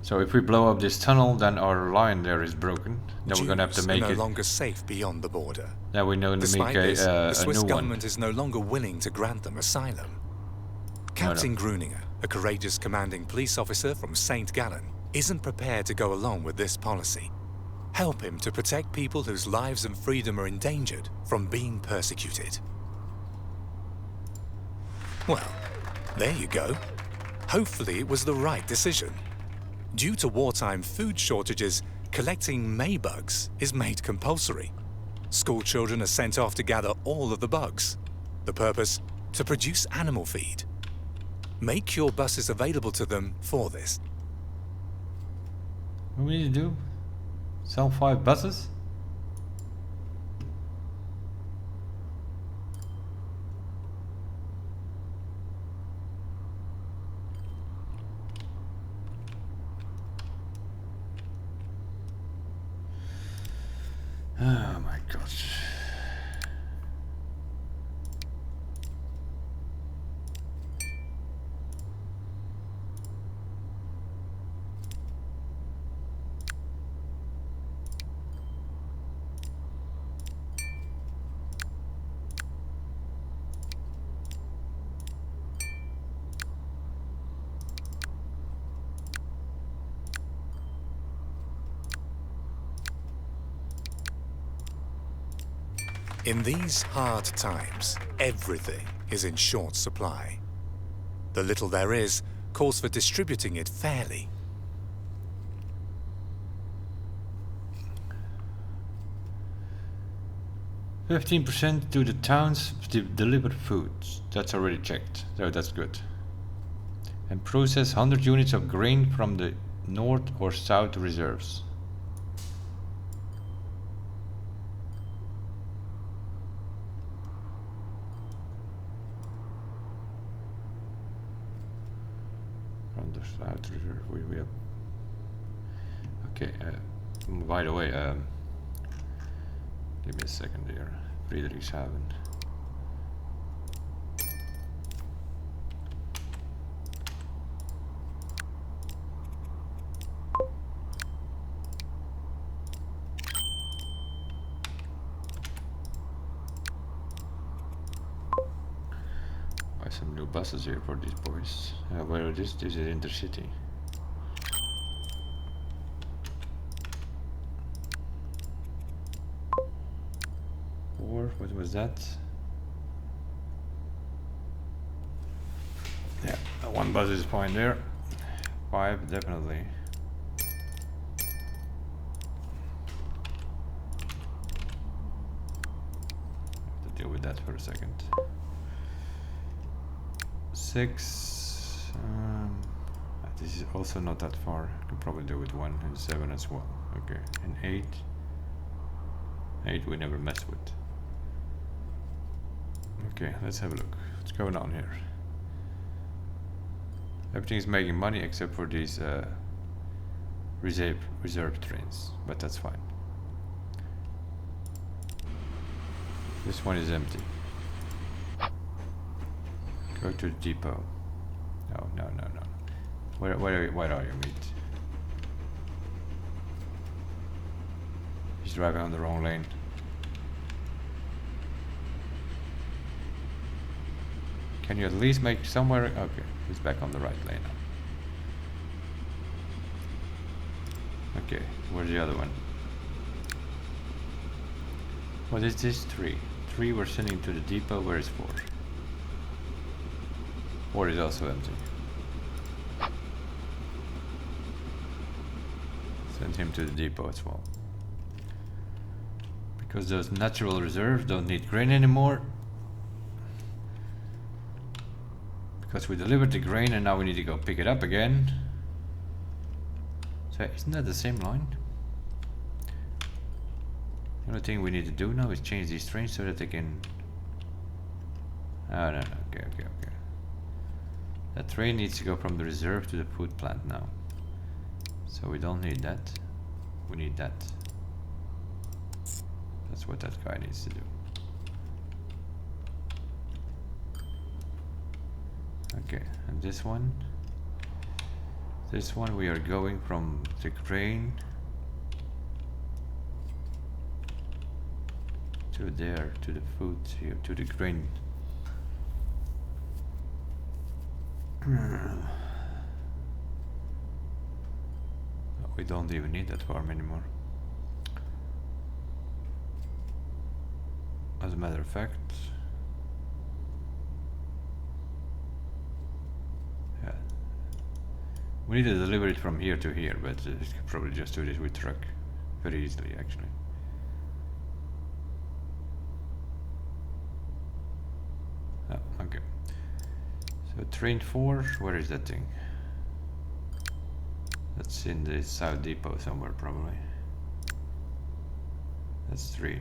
So if we blow up this tunnel, then our line there is broken. Then we're gonna have to Jews make are no it. longer safe beyond the border. Then we're going to make Despite this, the a Swiss new government one. is no longer willing to grant them asylum. Captain Gruninger, a courageous commanding police officer from St. Gallen, isn't prepared to go along with this policy. Help him to protect people whose lives and freedom are endangered from being persecuted. Well, there you go. Hopefully it was the right decision. Due to wartime food shortages, collecting maybugs is made compulsory. School children are sent off to gather all of the bugs. The purpose? To produce animal feed. Make your buses available to them for this. What do we need to do? Sell 5 buses? Oh my gosh. In these hard times, everything is in short supply. The little there is calls for distributing it fairly. %15% to the towns delivered foods. That's already checked, so that's good. And process 100 units of grain from the north or south reserves. From the south reserve, we have. Okay. By the way, give me a second here. Friedrichshaven. Buy some new buses here for these boys. Where is this? This is intercity. What was that? Yeah, 1 bus is fine there. 5 definitely. Have to deal with that for a second. 6. This is also not that far. I can probably do with 1 and 7 as well. Okay, and 8. 8 we never mess with. Okay, let's have a look. What's going on here? Everything's making money except for these reserve trains, but that's fine. This one is empty. Go to the depot. No. Where are you, mate? He's driving on the wrong lane. Can you at least make somewhere? Okay, he's back on the right lane now. Okay, where's the other one? What is this? 3. 3 we're sending to the depot. Where is 4? 4 is also empty. Send him to the depot as well. Because those natural reserves don't need grain anymore. Because we delivered the grain and now we need to go pick it up again. So isn't that the same line? The only thing we need to do now is change these trains so that they can... Oh no, okay. That train needs to go from the reserve to the food plant now. So we don't need that. We need that. That's what that guy needs to do. Okay, and this one This one we are going from the grain to there, to the food here, to the grain. We don't even need that farm anymore. As a matter of fact, yeah, we need to deliver it from here to here, but we could probably just do this with truck very easily actually. Oh, okay. So train 4, where is that thing? That's in the South Depot somewhere probably. That's 3.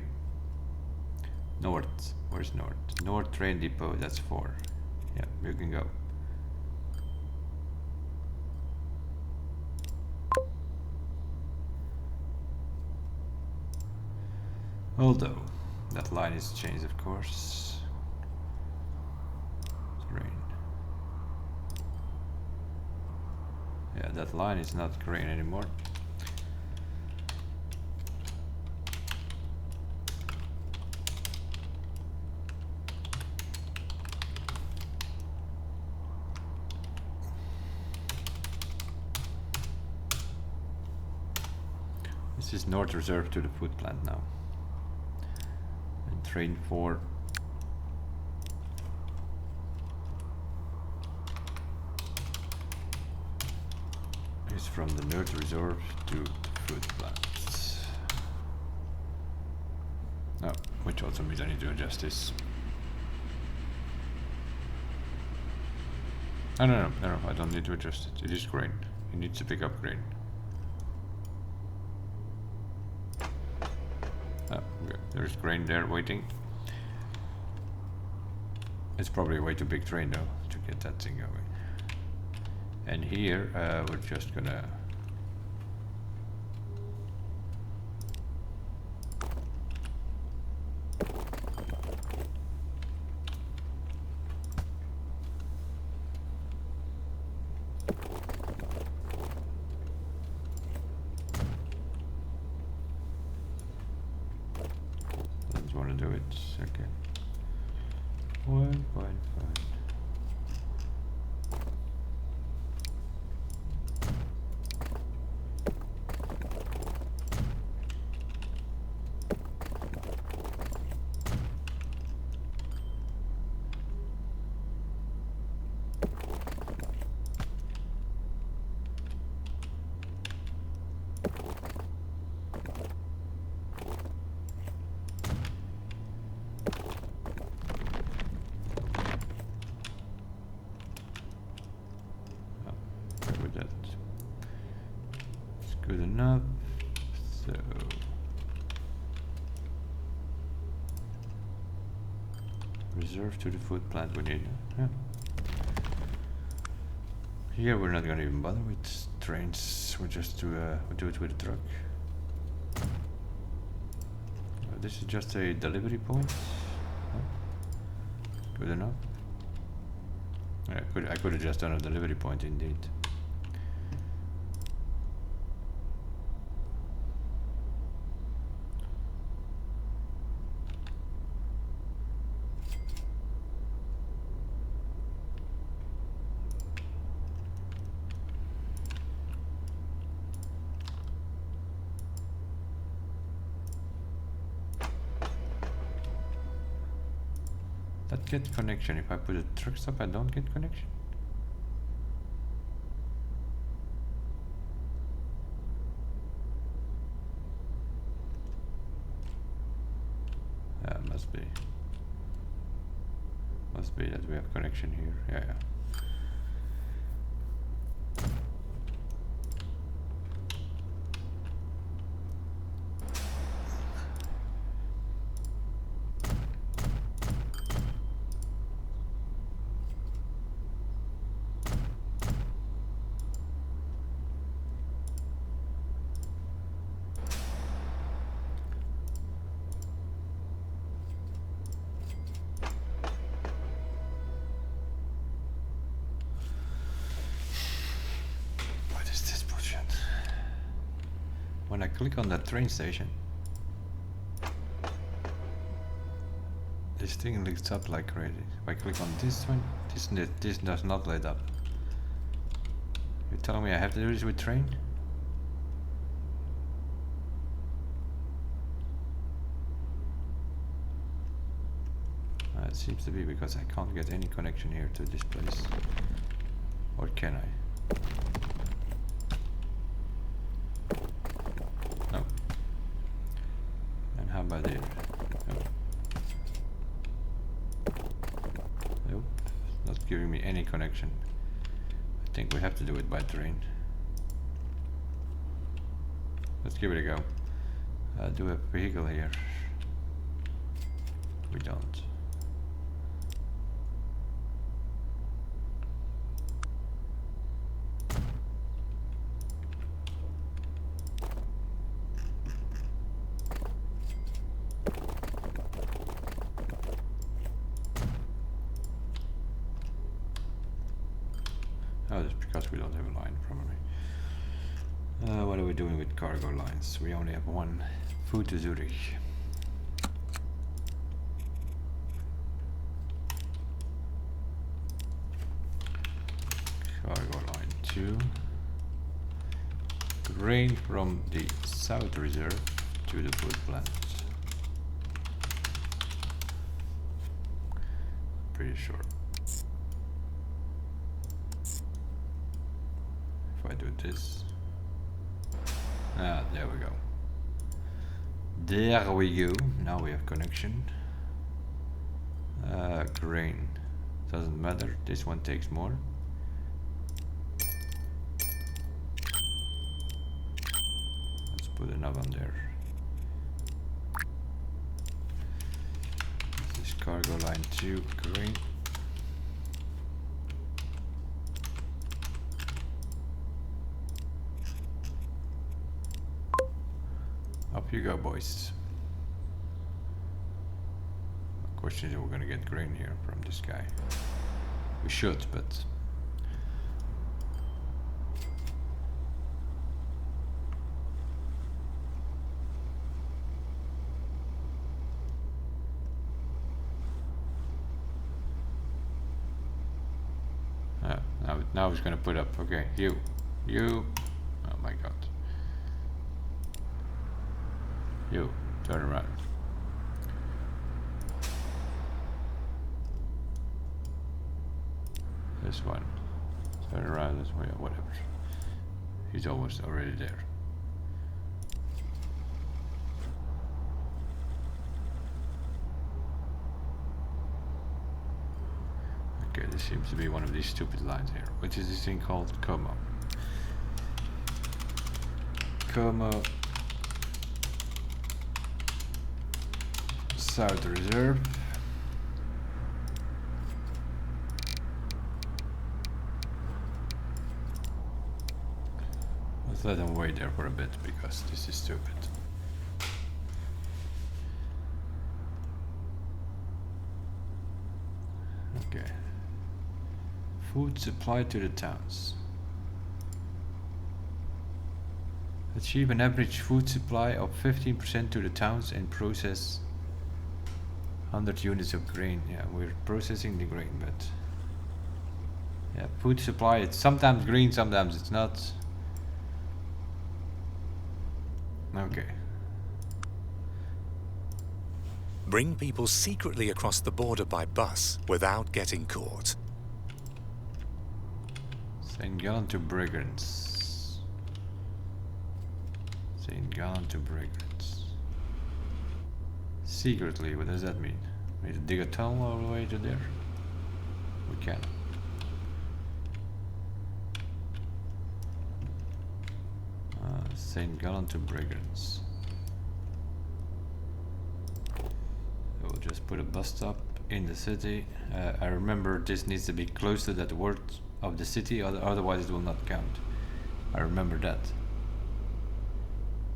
North, where's North? North train depot, that's 4. Yeah, you can go. Although, that line is changed of course. Train. Yeah, that line is not grain anymore. This is North Reserve to the food plant now. And train 4. Is from the North Reserve to the food plant. Oh, which also means I need to adjust this. Oh, no, I don't need to adjust it. It is grain. It needs to pick up grain. Oh, okay. There's grain there waiting. It's probably a way too big train though to get that thing going. And here we're just gonna don't want to do it. Okay. 1.5. Good enough. So reserve to the food plant we need. Yeah. Here we're not gonna even bother with trains. We'll just do it with a truck. This is just a delivery point. Good enough. Yeah, I could have just done a delivery point indeed. That gets connection. If I put a truck stop, I don't get connection. Must be that we have connection here. Yeah. when I click on that train station, this thing lights up like crazy. If I click on this one, this does not light up. You're telling me I have to do this with train? It seems to be because I can't get any connection here to this place. Or can I? No. And how about here? Nope. Nope. Not giving me any connection. I think we have to do it by train. Let's give it a go. Do a vehicle here. We don't. Oh, that's because we don't have a line, probably. What are we doing with cargo lines? We only have one. Food to Zurich. Cargo line 2. Grain from the South Reserve to the food plant. Pretty sure. If I do this. Ah, there we go. There we go. Now we have connection. Grain. Doesn't matter. This one takes more. Let's put an oven there. This is cargo line 2, grain. Up you go, boys. The question is, we're gonna get grain here from this guy. We should, but now he's gonna put up. Okay, you. Oh my god. You, turn around. This one. Turn around this way, whatever. He's almost already there. Okay, this seems to be one of these stupid lines here. Which is this thing called Como. Como South Reserve. Let's let them wait there for a bit because this is stupid. Okay. Food supply to the towns. Achieve an average food supply of 15% to the towns and process 100 units of grain. Yeah, we're processing the grain, but yeah, food supply, it's sometimes green, sometimes it's not. Okay. Bring people secretly across the border by bus without getting caught. St. Gallen to Brigands. St. Gallen to Brigands. Secretly, what does that mean? We need to dig a tunnel all the way to there? We can. St. Gallen to Brigands. We'll just put a bus stop in the city. I remember this needs to be close to that word of the city, otherwise it will not count. I remember that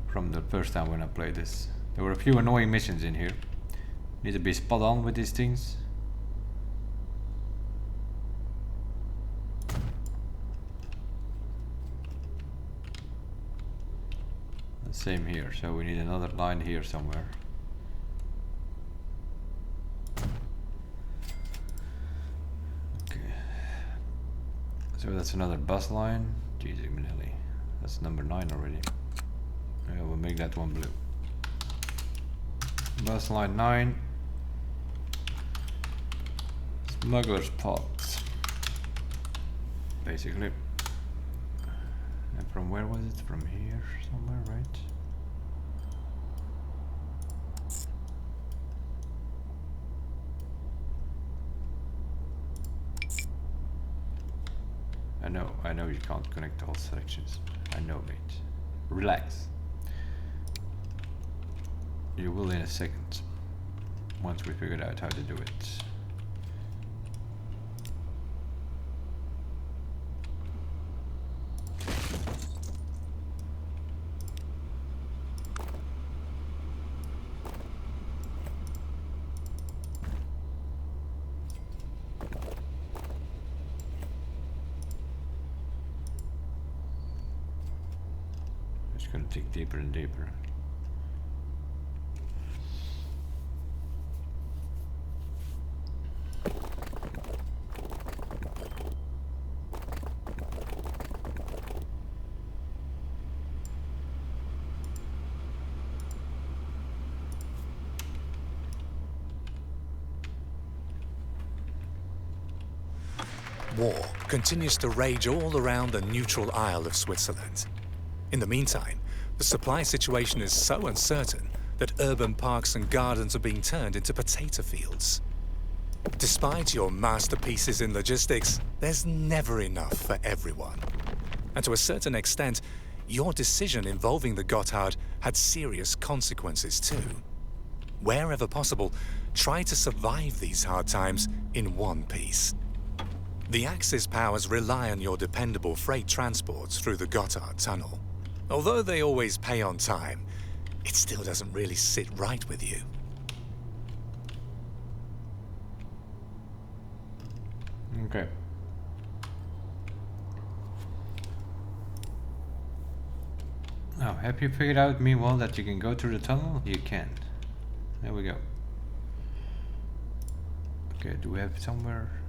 from the first time when I played this. There were a few annoying missions in here. Need to be spot on with these things. Same here, so we need another line here somewhere. Okay. So that's another bus line. Jesus, Manelli. That's number 9 already. Yeah, we'll make that one blue. Bus line 9. Smuggler's pot. Basically. And from where was it? From here somewhere, right? I know you can't connect all sections. I know, mate. Relax. You will in a second. Once we figured out how to do it. It's gonna dig deeper and deeper. War continues to rage all around the neutral Isle of Switzerland. In the meantime, the supply situation is so uncertain that urban parks and gardens are being turned into potato fields. Despite your masterpieces in logistics, there's never enough for everyone. And to a certain extent, your decision involving the Gotthard had serious consequences too. Wherever possible, try to survive these hard times in one piece. The Axis powers rely on your dependable freight transports through the Gotthard tunnel. Although they always pay on time, it still doesn't really sit right with you. Okay. Now, have you figured out meanwhile that you can go through the tunnel? You can. There we go. Okay, do we have somewhere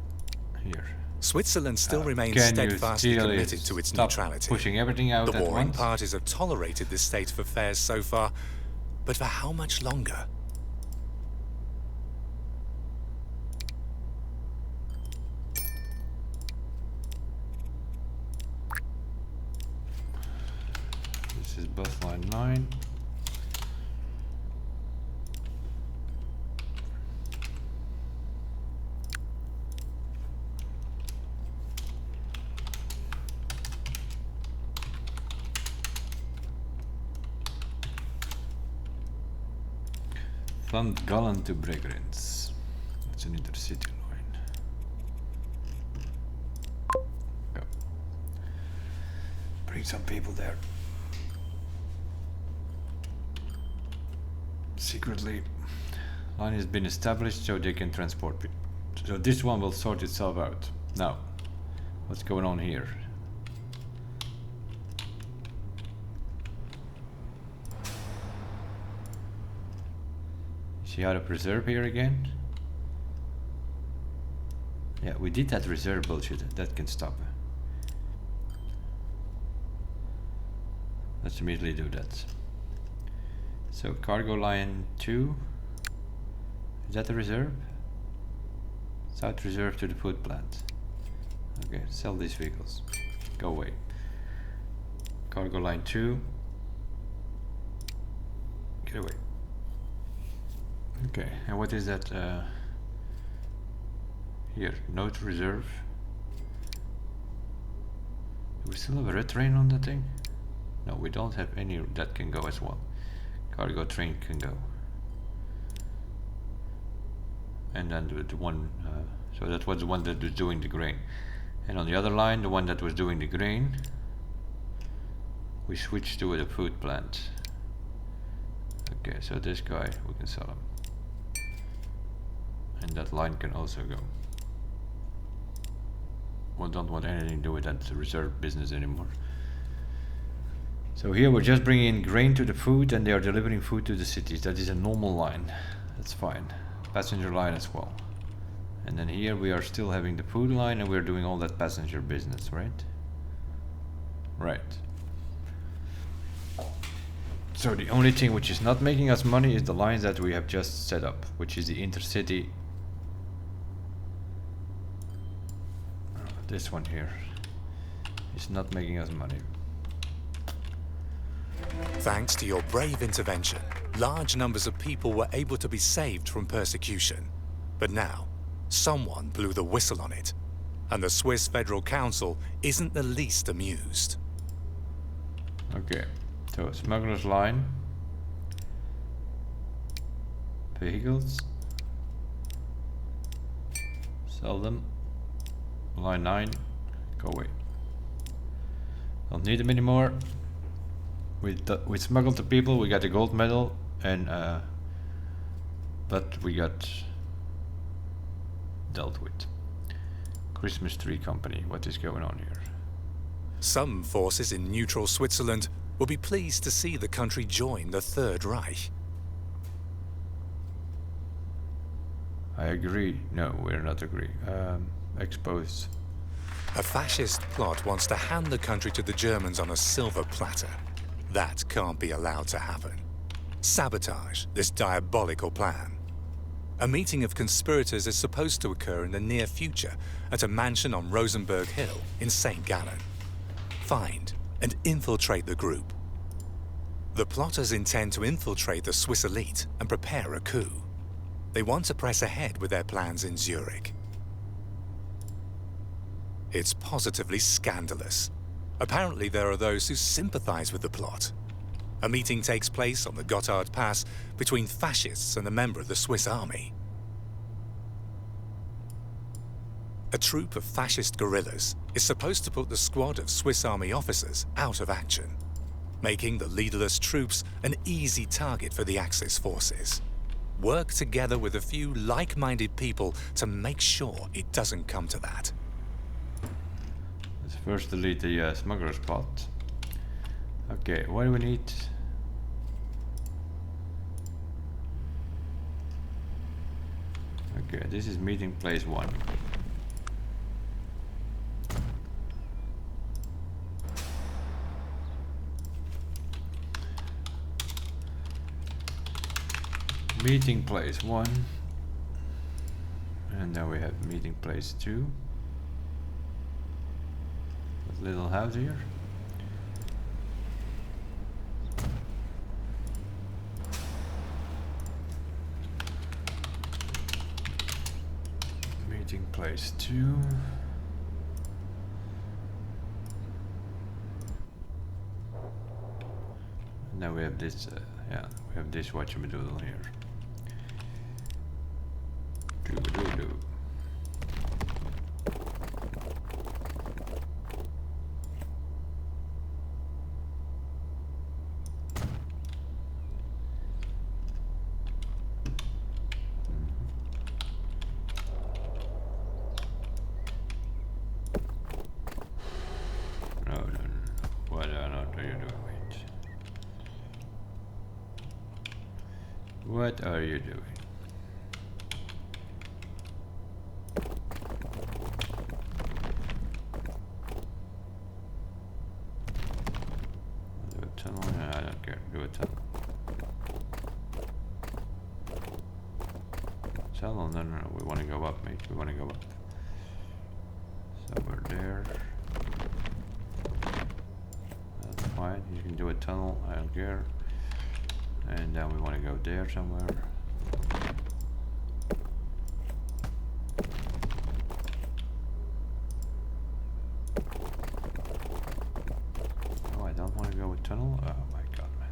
here? Switzerland still remains Can you steadfastly still committed to its stop neutrality. pushing everything out The at warring once? parties have tolerated this state of affairs so far, but for how much longer? This is bus line 9. Van Gallen to Bregenz. That's an intercity line. Go. Bring some people there. Secretly, line has been established so they can transport people. So this one will sort itself out. Now, what's going on here? See how to preserve here again? Yeah, we did that reserve bullshit. That can stop. Let's immediately do that. So cargo line 2. Is that the reserve? South reserve to the food plant. Okay, sell these vehicles. Go away. Cargo line 2. Get away. Okay, and what is that? Here, note reserve. Do we still have a red train on that thing? No, we don't have any that can go as well. Cargo train can go. And then the one, so that was the one that was doing the grain. And on the other line, the one that was doing the grain, we switched to the food plant. Okay, so this guy, we can sell him. And that line can also go. We don't want anything to do with that reserve business anymore. So here we're just bringing in grain to the food and they are delivering food to the cities. That is a normal line. That's fine. Passenger line as well. And then here we are still having the food line and we're doing all that passenger business, right? Right. So the only thing which is not making us money is the lines that we have just set up, which is the intercity. This one here is not making us money. Thanks to your brave intervention, large numbers of people were able to be saved from persecution. But now, someone blew the whistle on it, and the Swiss Federal Council isn't the least amused. Okay, so smuggler's line. Vehicles. Sell them. Line 9. Go away. Don't need them anymore. We smuggled the people, we got a gold medal, and but we got dealt with. Christmas tree company, what is going on here? Some forces in neutral Switzerland will be pleased to see the country join the Third Reich. I agree. No, we're not agree. Expose. A fascist plot wants to hand the country to the Germans on a silver platter. That can't be allowed to happen. Sabotage this diabolical plan. A meeting of conspirators is supposed to occur in the near future at a mansion on Rosenberg Hill in St. Gallen. Find and infiltrate the group. The plotters intend to infiltrate the Swiss elite and prepare a coup. They want to press ahead with their plans in Zurich. It's positively scandalous. Apparently there are those who sympathize with the plot. A meeting takes place on the Gotthard Pass between fascists and a member of the Swiss army. A troop of fascist guerrillas is supposed to put the squad of Swiss army officers out of action, making the leaderless troops an easy target for the Axis forces. Work together with a few like-minded people to make sure it doesn't come to that. Let's first delete the smuggler spot. Okay, what do we need? Okay, this is meeting place 1. Meeting place 1. And now we have meeting place 2. That little house here. Meeting place 2. And now we have this, yeah, we have this whatchamadoodle here. Doo-ba-doo-doo. What are you doing? Do a tunnel? No, I don't care. Do a tunnel. Tunnel? No, no, no. We want to go up, mate. We want to go up. Somewhere there. That's fine. You can do a tunnel. I don't care. And then we want to go there somewhere. Oh, I don't want to go with tunnel? Oh my god, man.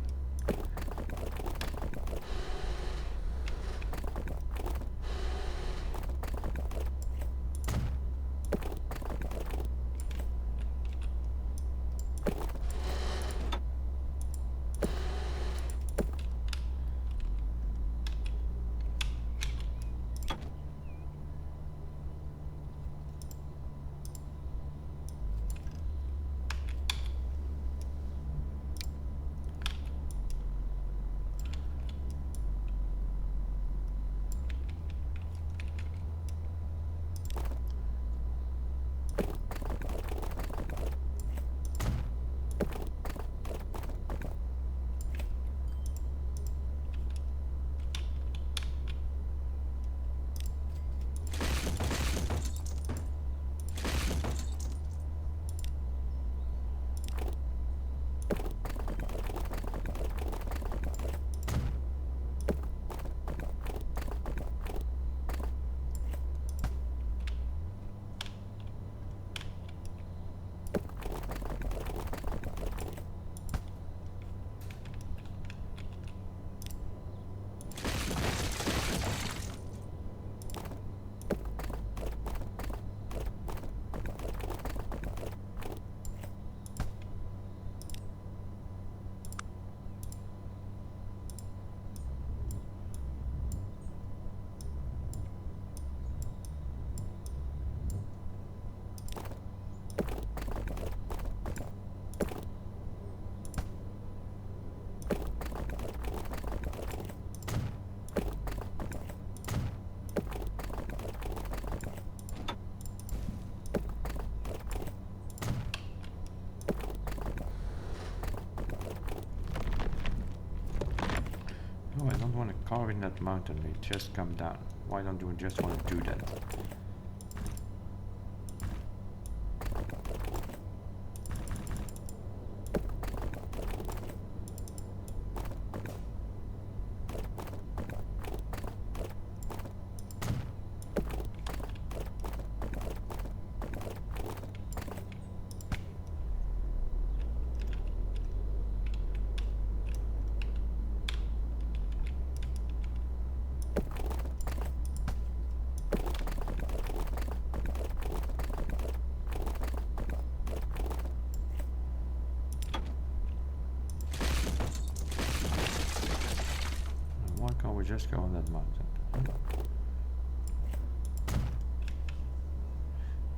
want to carve in that mountain, they just come down. Why don't you just want to do that? Why can't we just go on that mountain?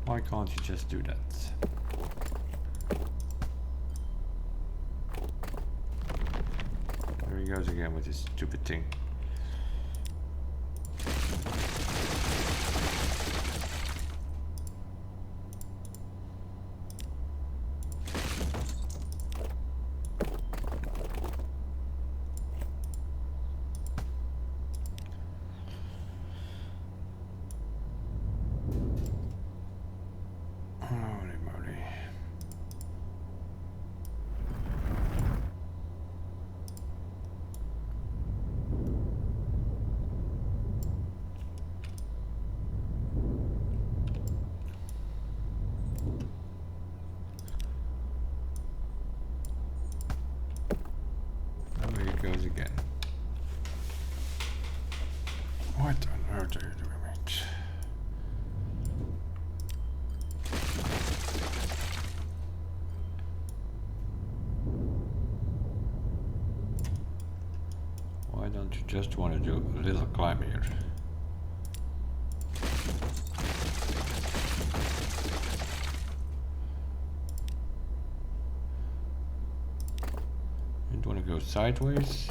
Why can't you just do that? There he goes again with his stupid thing. Holy moly. There he goes again. What on earth are you doing, mate? Why don't you just want to do a little climb here? You want to go sideways?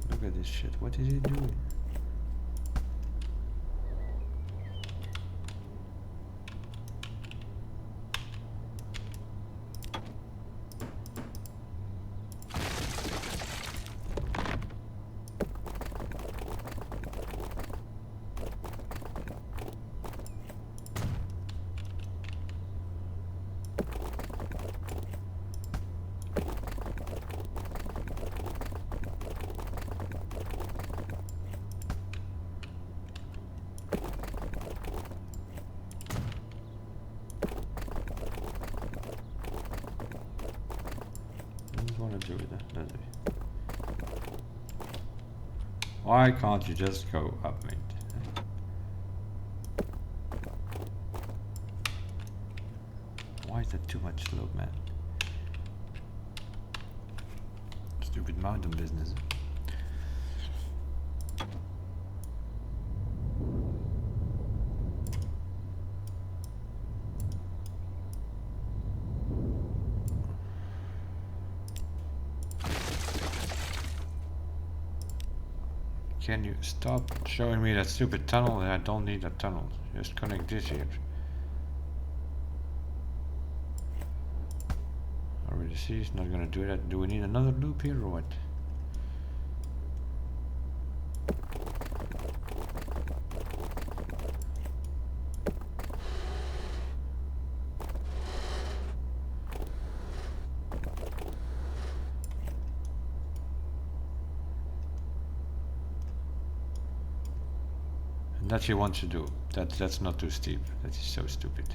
Look at this shit. What is he doing? Want to do it, does he? Why can't you just go up, mate? Why is that too much slope, man? Stupid mountain business. Can you stop showing me that stupid tunnel? I don't need a tunnel. Just connect this here. Already see he's not gonna do that. Do we need another loop here or what? That she wants to do. That's not too steep. That is so stupid.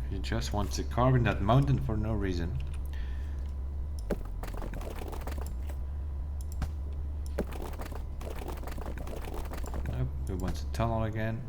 He just wants to carve in that mountain for no reason. He wants a tunnel again.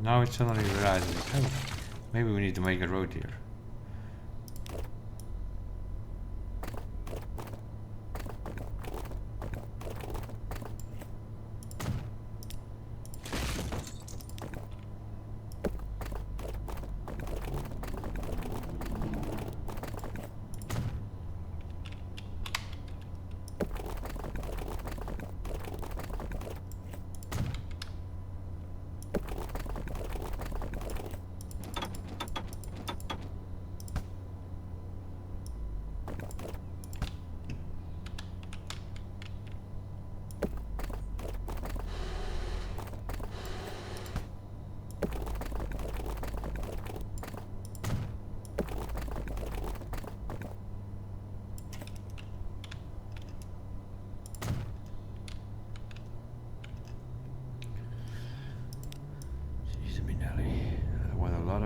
now it suddenly realizes, oh, maybe we need to make a road here.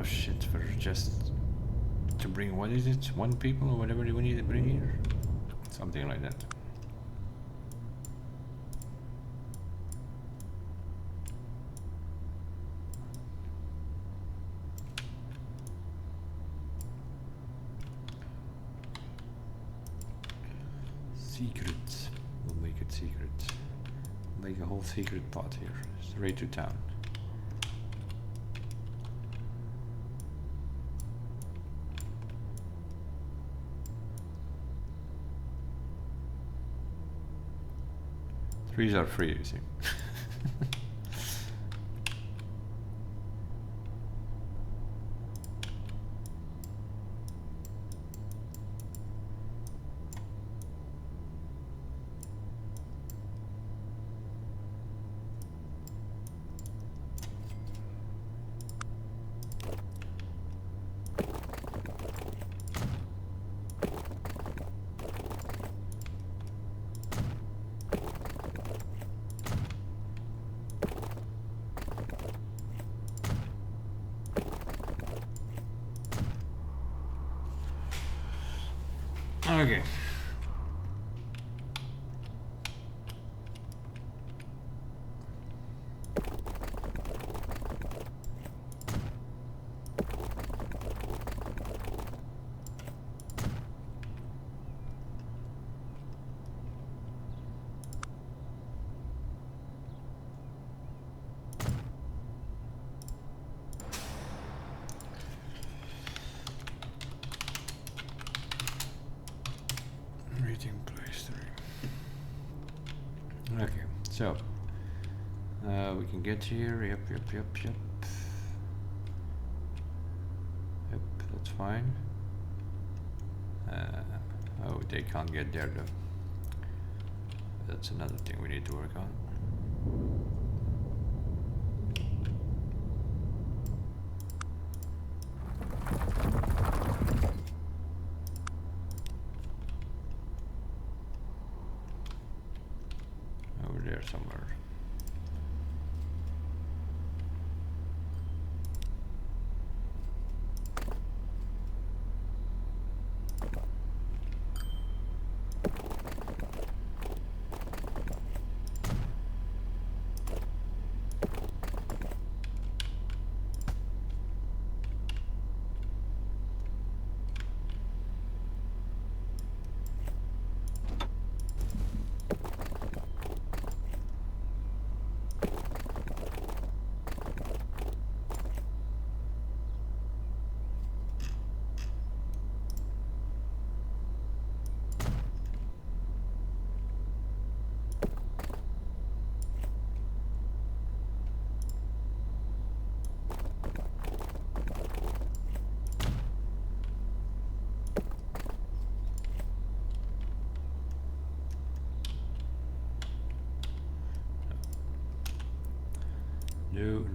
Shit for just to bring, what is it, 1 people or whatever we need to bring here, something like that. Secret, we'll make it secret, make a whole secret pot here straight to town. Trees are free, you see. Okay. Okay, so we can get here. Yep. Yep, that's fine. Oh, they can't get there though. That's another thing we need to work on. Somewhere. No.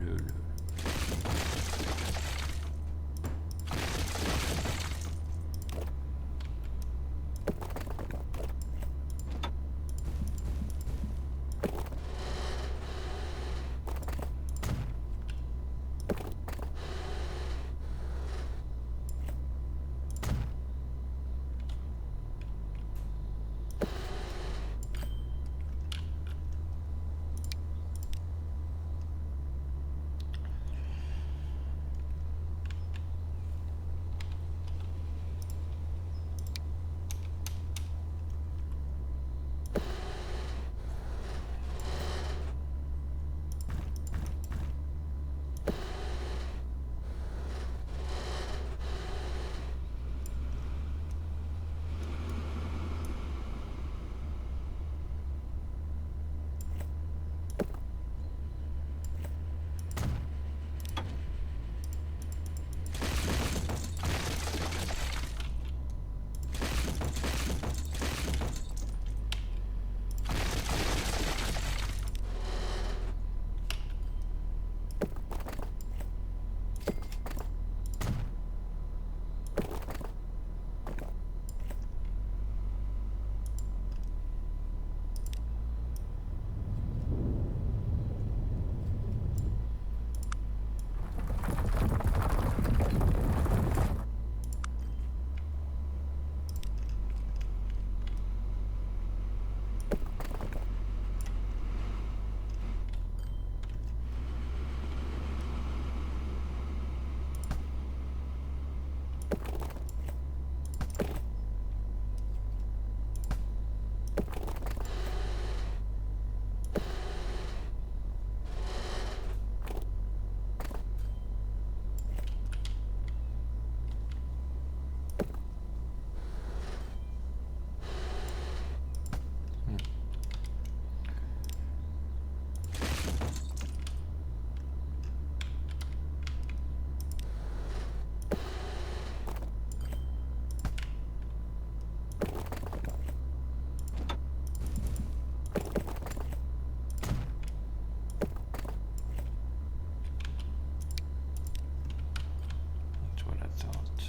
thought.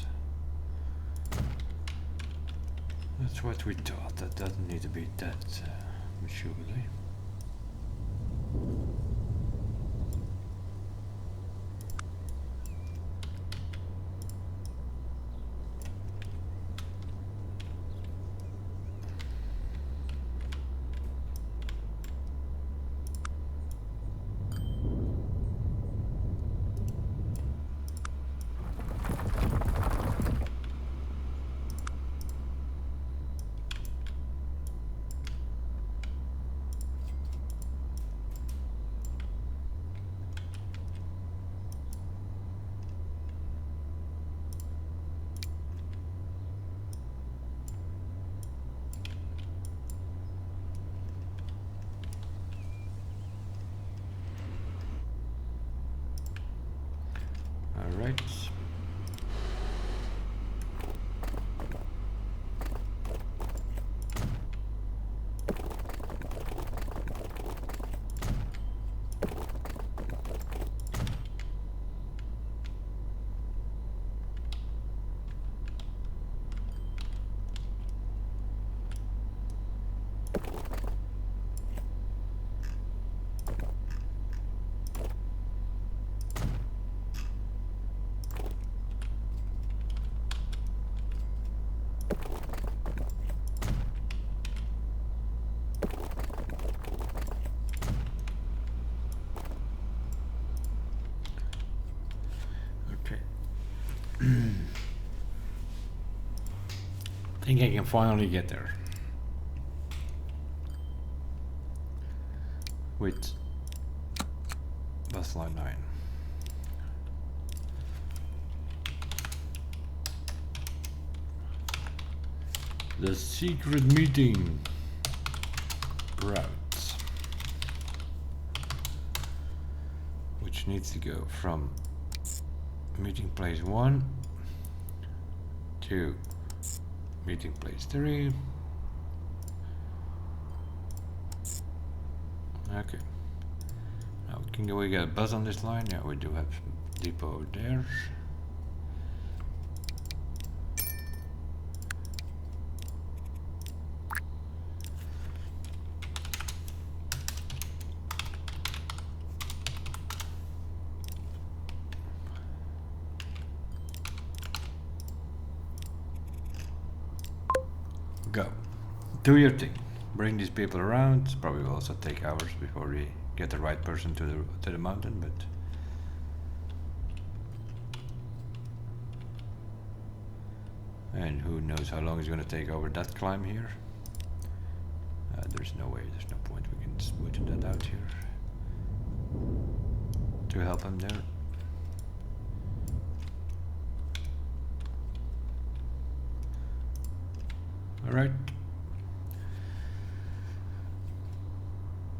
That's what we thought. That doesn't need to be that maturely. Alright. I think I can finally get there with bus line 9. The secret meeting route, which needs to go from meeting place 1 to meeting place 3. Okay. Now can we get a bus on this line? Yeah, we do have depot there. Go. Do your thing. Bring these people around. Probably will also take hours before we get the right person to the mountain, but and who knows how long it's going to take over that climb here. There's no way, there's no point we can smoothen that out here to help him there. Alright.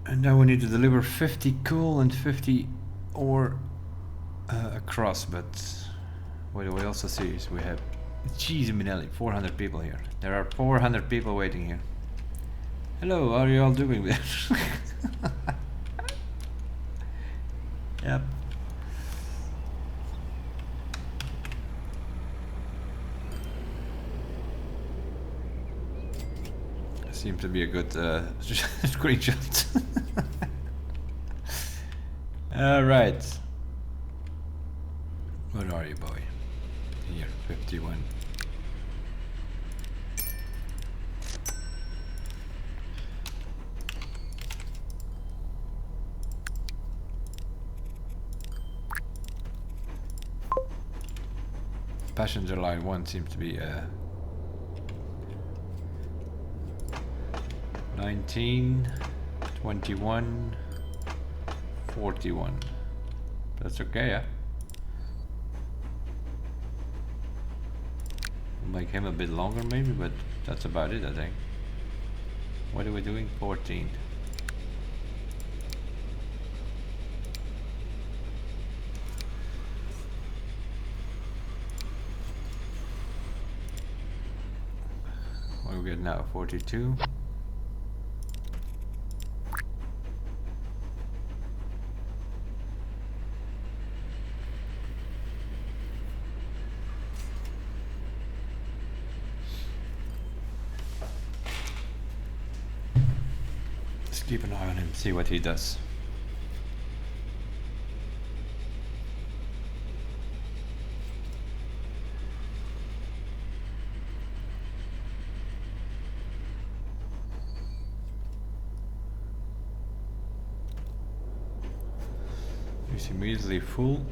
And now we need to deliver 50 coal and 50 ore across, but what do we also see is we have, jeez, Minelli, 400 people here. There are 400 people waiting here. Hello, how are you all doing there? Yep. Seems to be a good screenshot. Alright. Where are you, boy? Here, 51. Passenger line 1 seems to be 19, 21, 41. That's okay, yeah? Make him a bit longer maybe, but that's about it, I think. What are we doing? 14. What do we get now? 42. keep an eye on him, see what he does. He's immediately full,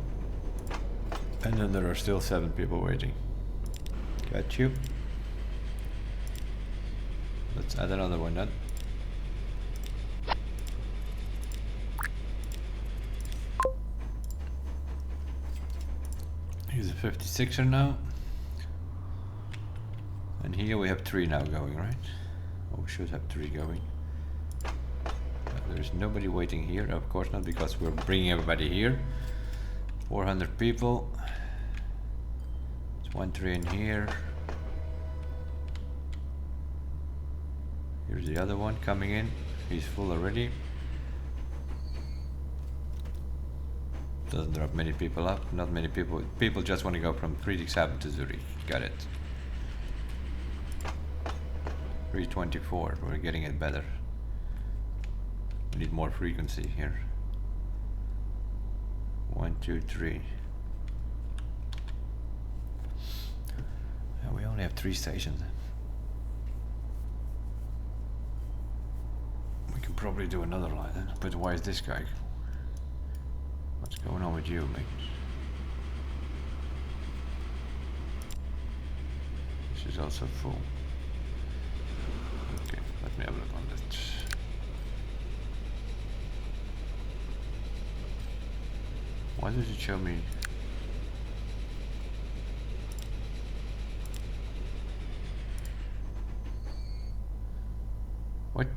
and then there are still 7 people waiting. Got you. Let's add another one then. He's a 56er now. And here we have 3 now going, right? Oh, we should have 3 going. There's nobody waiting here, of course not, because we're bringing everybody here. 400 people. It's 1 train here. Here's the other one coming in. He's full already. Doesn't drop many people up. Not many people. People just want to go from Friedrichshafen to Zurich. Got it. 324. We're getting it better. We need more frequency here. 1, 2, 3. And we only have 3 stations. We can probably do another line then. But why is this guy? What's going on with you, mate? This is also full. Okay, let me have a look on that. Why does it show me? What?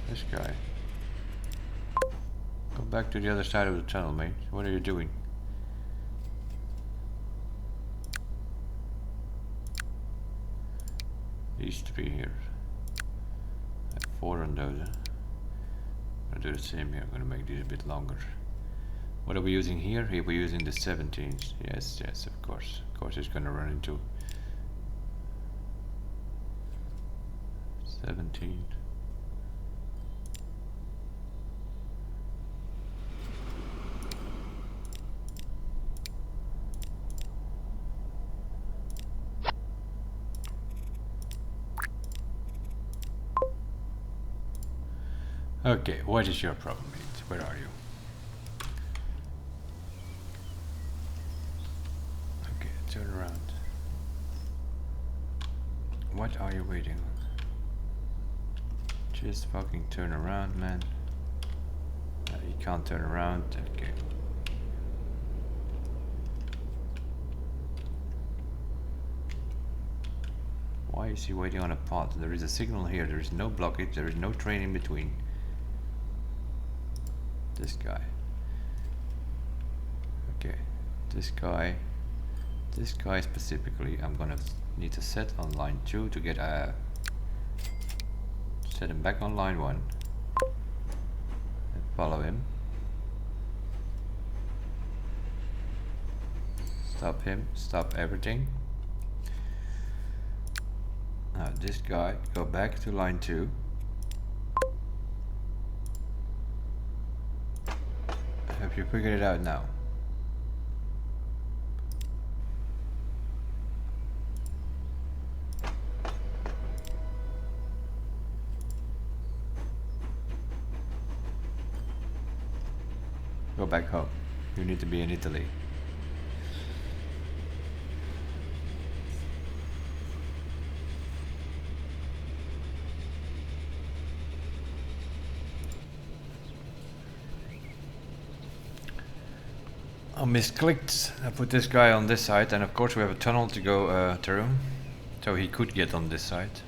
This guy. Go back to the other side of the tunnel, mate. What are you doing? These 3 here. I have 4 on those. I'll do the same here. I'm gonna make these a bit longer. What are we using here? Here we're using the 17s. Yes, yes, of course. Of course it's gonna run into 17. Okay, what is your problem, mate? Where are you? Okay, turn around. What are you waiting on? Just fucking turn around, man. You can't turn around. Okay. Why is he waiting on a pod? There is a signal here. There is no blockage. There is no train in between. This guy. Okay, this guy specifically, I'm gonna need to set on line 2 to get set him back on line 1 and follow him. Stop him, stop everything. Now this guy, go back to line 2. Have you figured it out now? Go back home. You need to be in Italy. I misclicked. I put this guy on this side, and of course we have a tunnel to go through, so he could get on this side.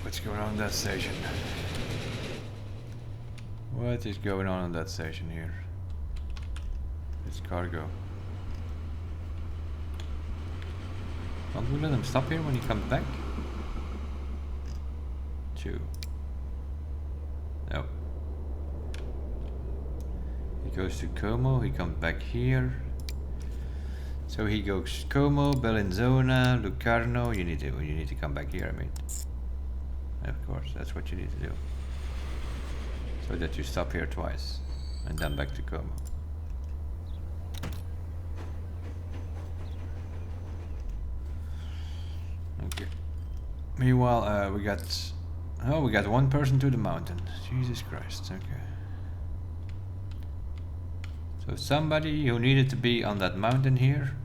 What's going on in that station? What is going on in that station here? It's cargo. Can't we let him stop here when he comes back? 2. No. He goes to Como, he comes back here. So he goes Como, Bellinzona, Lucarno. You need to come back here, I mean. Of course, that's what you need to do. So that you stop here twice and then back to Como. Okay. Meanwhile, we got one person to the mountain. Jesus Christ. Okay. So somebody who needed to be on that mountain here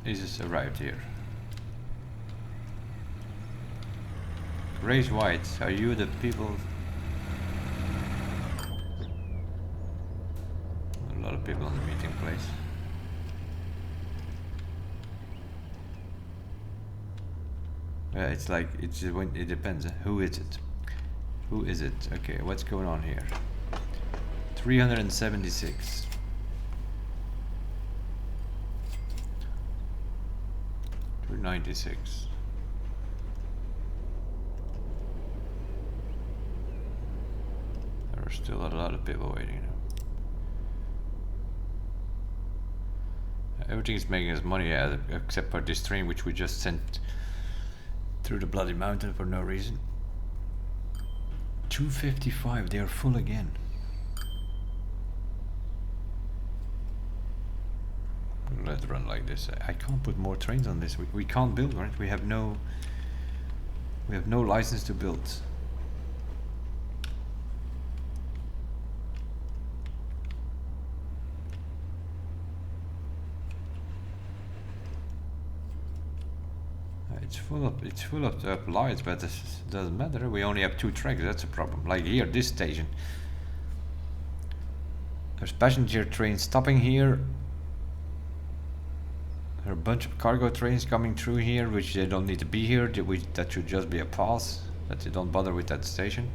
is arrived here. Race White, are you the people? A lot of people in the meeting place. It's like it depends. Who is it? Who is it? Okay, what's going on here? 376. Two 96. There are still a lot of people waiting now. Everything is making us money except for this train which we just sent through the bloody mountain for no reason. 255, they are full again. Let's run like this. I can't put more trains on this. We can't build, right? We have no license to build. It's full of lights, but it doesn't matter. We only have 2 tracks. That's a problem. Like here, this station. There's passenger trains stopping here. There are a bunch of cargo trains coming through here, which they don't need to be here. That should just be a pass. That they don't bother with that station.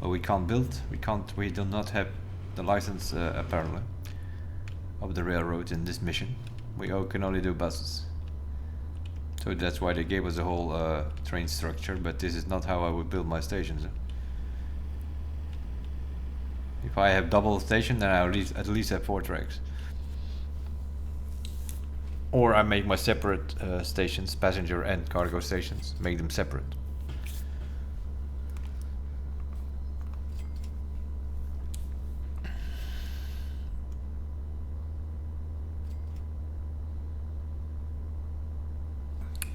But we can't build. We do not have the license apparently of the railroad in this mission. We can only do buses. So that's why they gave us a whole train structure, but this is not how I would build my stations. If I have double station, then I at least have 4 tracks. Or I make my separate stations, passenger and cargo stations, make them separate.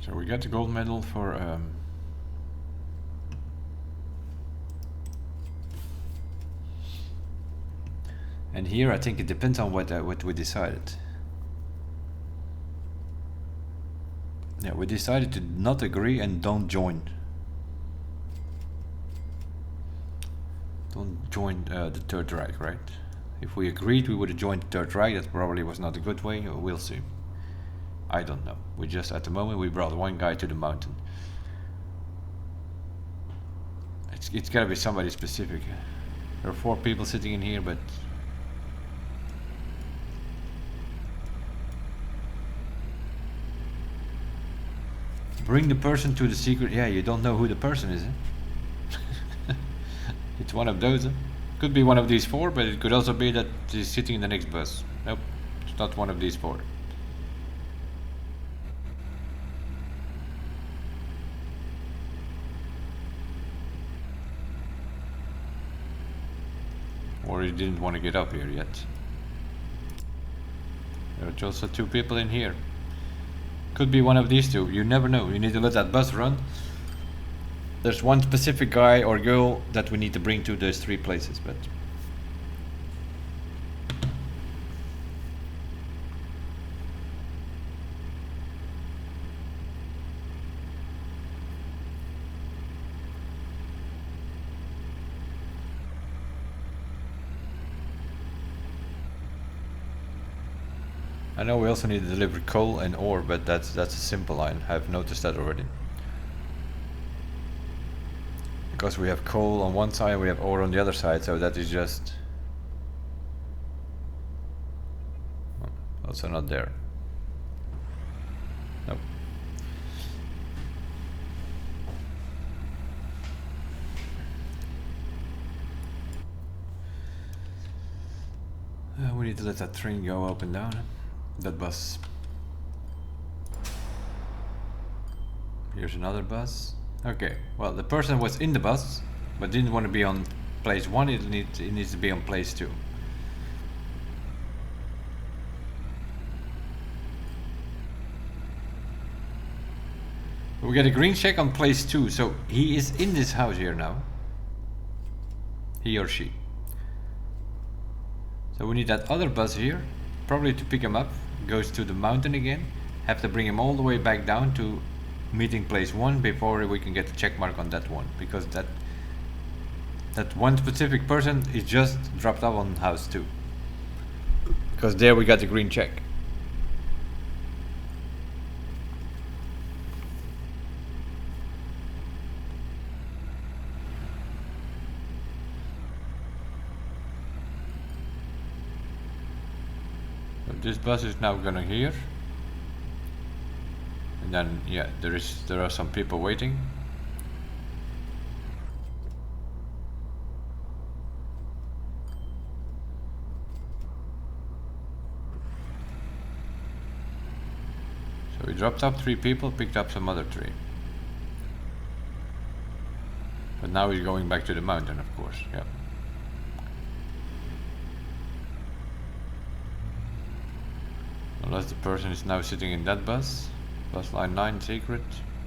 So we got the gold medal for and here I think it depends on what we decided. Yeah, we decided to not agree and don't join. Don't join the Third Reich, right? If we agreed, we would have joined the Third Reich. That probably was not a good way. We'll see. I don't know. We just, at the moment, we brought one guy to the mountain. It's gotta be somebody specific. There are 4 people sitting in here, but bring the person to the secret. Yeah, you don't know who the person is. Eh? It's one of those. Eh? Could be one of these 4, but it could also be that he's sitting in the next bus. Nope, it's not one of these 4. Or he didn't want to get up here yet. There are also 2 people in here. Could be one of these 2. You never know. You need to let that bus run. There's one specific guy or girl that we need to bring to those 3 places, but I know we also need to deliver coal and ore, but that's a simple line. I've noticed that already. Because we have coal on one side, we have ore on the other side, so that is just also not there. Nope. We need to let that train go up and down. That bus. Here's another bus. Okay, well, the person was in the bus, but didn't want to be on place 1, it needs to be on place 2. We get a green check on place 2, so he is in this house here now. He or she. So we need that other bus here, probably to pick him up, goes to the mountain again, have to bring him all the way back down to meeting place 1 before we can get the check mark on that one, because that one specific person is just dropped up on house 2. Because there we got the green check. This bus is now gonna here, and then yeah, there are some people waiting. So we dropped up 3 people, picked up some other 3. But now he's going back to the mountain, of course. Yeah. Unless the person is now sitting in that bus. Bus line 9 secret.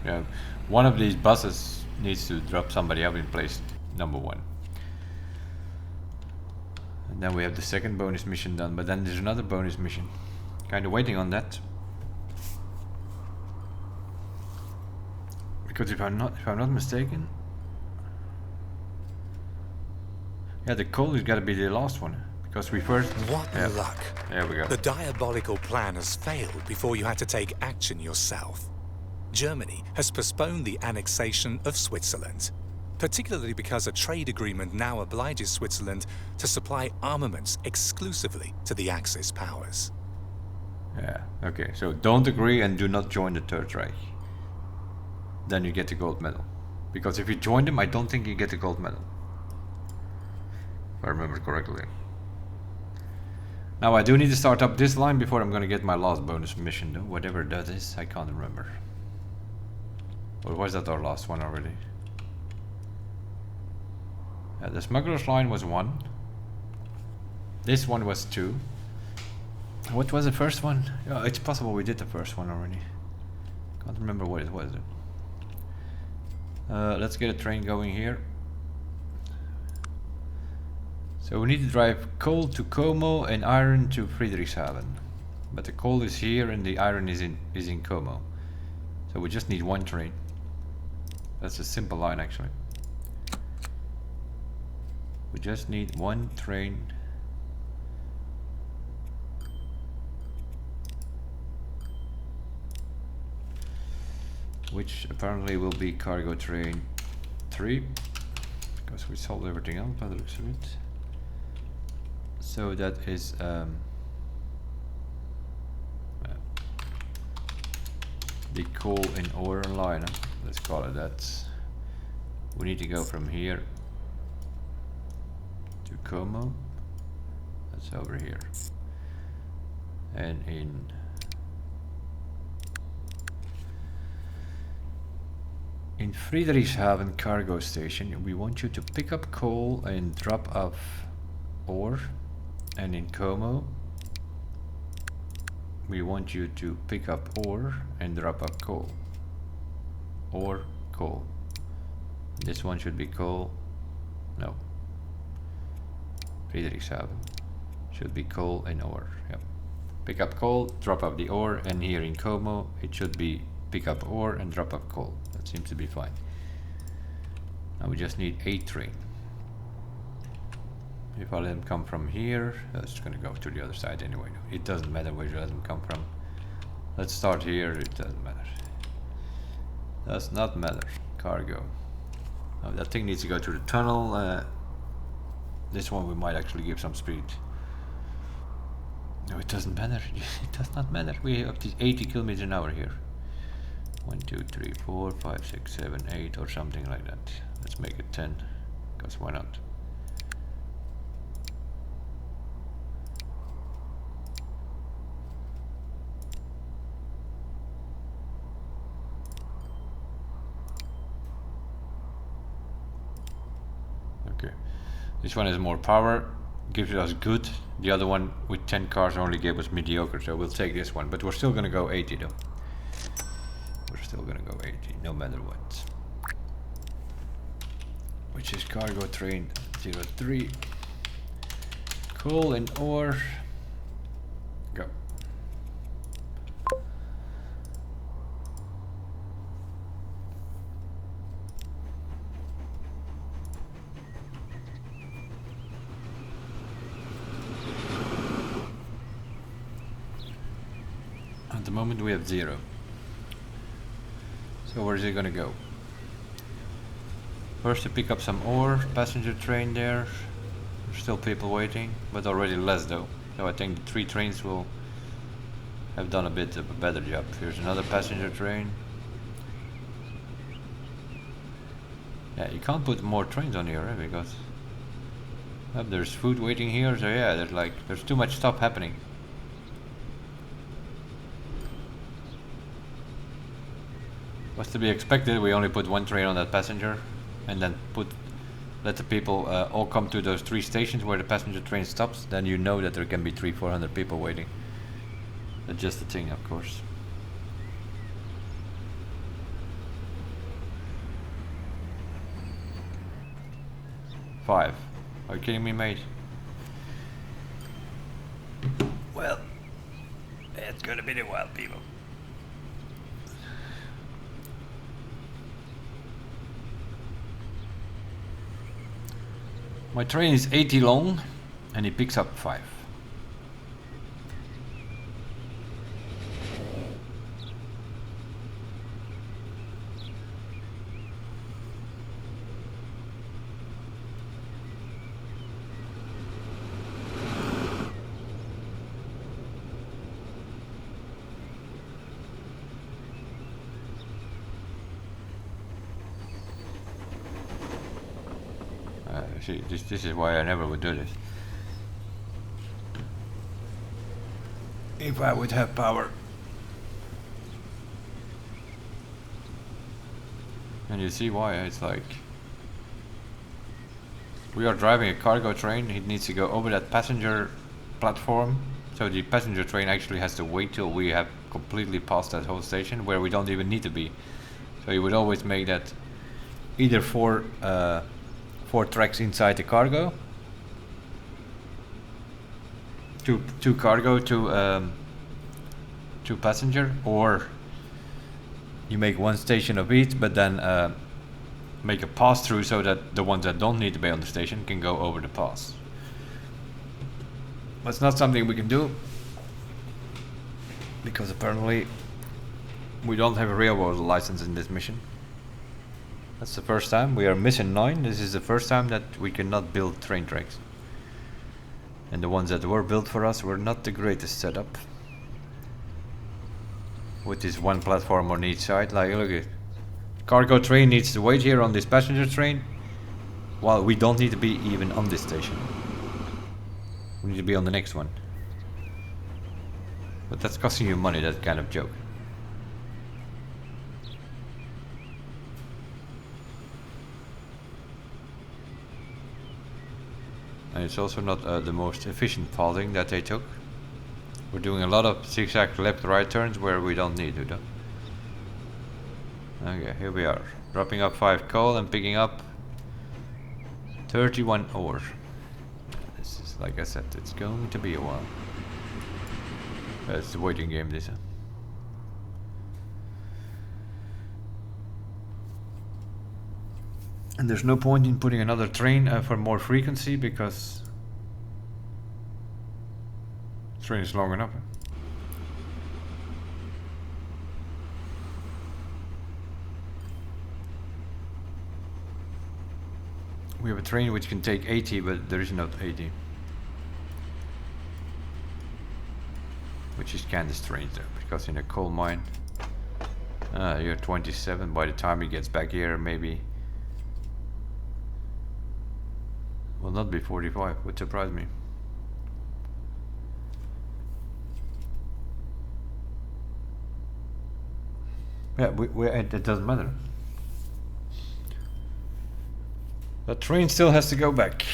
Yeah, one of these buses needs to drop somebody up in place number 1. And then we have the second bonus mission done, but then there's another bonus mission. Kinda waiting on that. Because if I'm not mistaken. Yeah, the coal has gotta be the last one. Because we first... What luck. There we go. The diabolical plan has failed before you had to take action yourself. Germany has postponed the annexation of Switzerland, particularly because a trade agreement now obliges Switzerland to supply armaments exclusively to the Axis powers. Yeah, okay, so don't agree and do not join the Third Reich. Then you get the gold medal. Because if you join them, I don't think you get the gold medal. If I remember correctly. Now I do need to start up this line before I'm gonna get my last bonus mission though, whatever that is, I can't remember. Or was that our last one already? Yeah, the smuggler's line was 1. This one was 2. What was the first one? Oh, it's possible we did the first one already. Can't remember what it was though. Let's get a train going here. So we need to drive coal to Como and iron to Friedrichshafen. But the coal is here and the iron is in Como. So we just need 1 train. That's a simple line actually. We just need 1 train. Which apparently will be cargo train 3. Because we solved everything else by the looks of it. So that is the coal and ore line, let's call it that. We need to go from here to Como, that's over here, and in Friedrichshafen cargo station we want you to pick up coal and drop off ore. And in Como, we want you to pick up ore and drop up coal. Ore, coal. This one should be coal. No. Friedrichshafen. Should be coal and ore. Yep. Pick up coal, drop up the ore, and here in Como, it should be pick up ore and drop up coal. That seems to be fine. Now we just need 8 train. If I let them come from here, that's gonna go to the other side anyway. It doesn't matter where you let them come from. Let's start here, it doesn't matter. Does not matter. Cargo. Oh, that thing needs to go through the tunnel. This one we might actually give some speed. No, it doesn't matter. It does not matter. We're up to 80 kilometers an hour here. 1, 2, 3, 4, 5, 6, 7, 8 or something like that. Let's make it 10, because why not? Okay, this one has more power, gives us good. The other one with 10 cars only gave us mediocre, so we'll take this one. But we're still gonna go 80 though. We're still gonna go 80, no matter what. Which is cargo train 03. Coal and ore. Go. At the moment we have 0. So where is it gonna go? First to pick up some ore, passenger train there. There's still people waiting, but already less though. So I think the 3 trains will have done a bit of a better job. Here's another passenger train. Yeah, you can't put more trains on here, because there's food waiting here, so yeah, there's too much stuff happening. Was to be expected. We only put 1 train on that passenger, and then let the people all come to those 3 stations where the passenger train stops. Then you know that there can be 300-400 people waiting. That's just the thing, of course. Five. Are you kidding me, mate? Well, it's gonna be the wild people. My train is 80 long, and he picks up 5. See, this is why I never would do this. If I would have power. And you see why it's like we are driving a cargo train. It needs to go over that passenger platform, so the passenger train actually has to wait till we have completely passed that whole station where we don't even need to be. So you would always make that either 4 tracks inside the cargo, 2 cargo, 2 passenger, or you make 1 station of each, but then make a pass through so that the ones that don't need to be on the station can go over the pass. That's not something we can do because apparently we don't have a railroad license in this mission. That's the first time. We are missing 9. This is the first time that we cannot build train tracks. And the ones that were built for us were not the greatest setup. With this 1 platform on each side. Like, look at cargo train needs to wait here on this passenger train, while we don't need to be even on this station. We need to be on the next one. But that's costing you money, that kind of joke. And it's also not the most efficient pathing that they took. We're doing a lot of zigzag left-right turns where we don't need to though. Okay, here we are. Dropping up 5 coal and picking up 31 ore. This is, like I said, it's going to be a while. It's the waiting game, this. And there's no point in putting another train for more frequency because the train is long enough. We have a train which can take 80, but there is not 80. Which is kind of strange though, because in a coal mine, you're 27. By the time he gets back here, maybe will not be 45. Would surprise me. Yeah, it doesn't matter. The train still has to go back.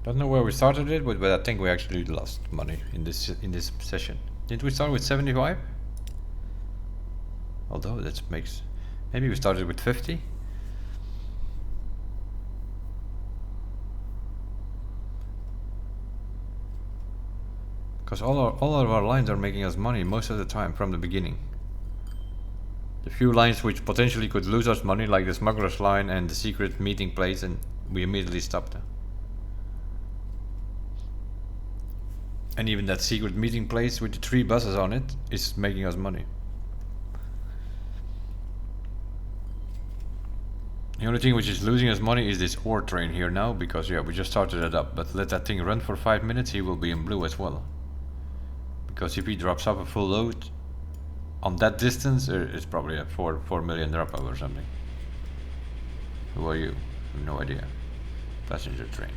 Don't know where we started it, but I think we actually lost money in this session. Did we start with 75? Although that makes, maybe we started with 50. Because all of our lines are making us money most of the time from the beginning. The few lines which potentially could lose us money, like the smuggler's line and the secret meeting place, and we immediately stopped them. And even that secret meeting place with the 3 buses on it is making us money. The only thing which is losing us money is this ore train here now, because yeah, we just started it up. But let that thing run for 5 minutes, he will be in blue as well. Because if he drops up a full load on that distance, it's probably a 4 million drop off or something. Who are you? I have no idea. Passenger train.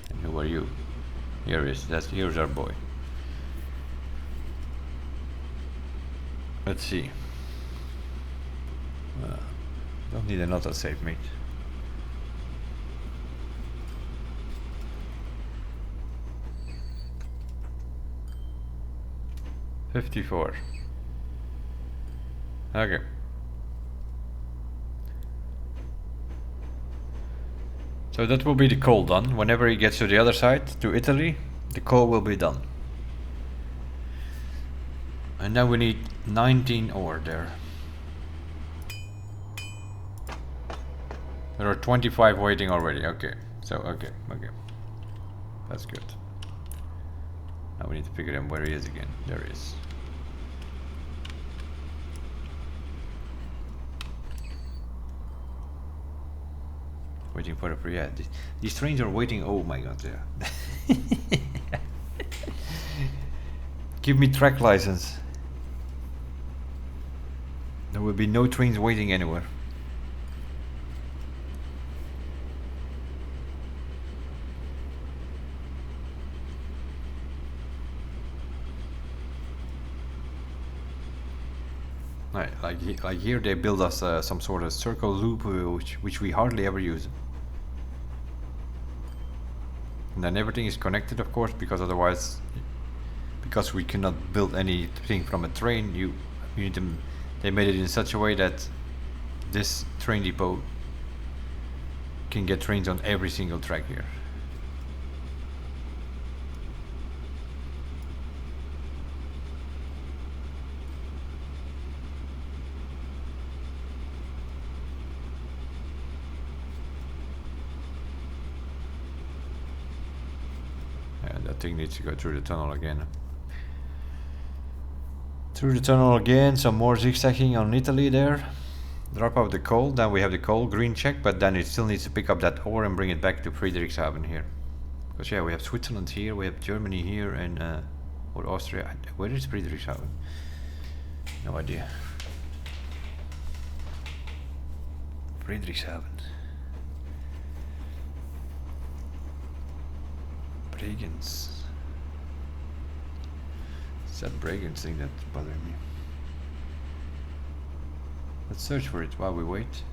And who are you? Here is, here's our boy. Let's see. Don't need an autosave, mate. $54. Okay. So that will be the coal done. Whenever he gets to the other side, to Italy, the coal will be done. And then we need 19 ore there. There are 25 waiting already. Okay. So, okay. That's good. Now we need to figure out where he is again. There he is. Waiting for the yeah. These trains are waiting. Oh my god, there. Give me track license. There will be no trains waiting anywhere. Like here they build us some sort of circle loop which we hardly ever use. And then everything is connected, of course, because otherwise, because we cannot build anything from a train, you need to, they made it in such a way that this train depot can get trains on every single track here. Thing needs to go through the tunnel again. Through the tunnel again, some more zigzagging on Italy there. Drop out the coal, then we have the coal, green check, but then it still needs to pick up that ore and bring it back to Friedrichshafen here. Because yeah, we have Switzerland here, we have Germany here, and or Austria. Where is Friedrichshafen? No idea. Friedrichshafen. Bregenz. It's that Bregenz thing that's bothering me. Let's search for it while we wait.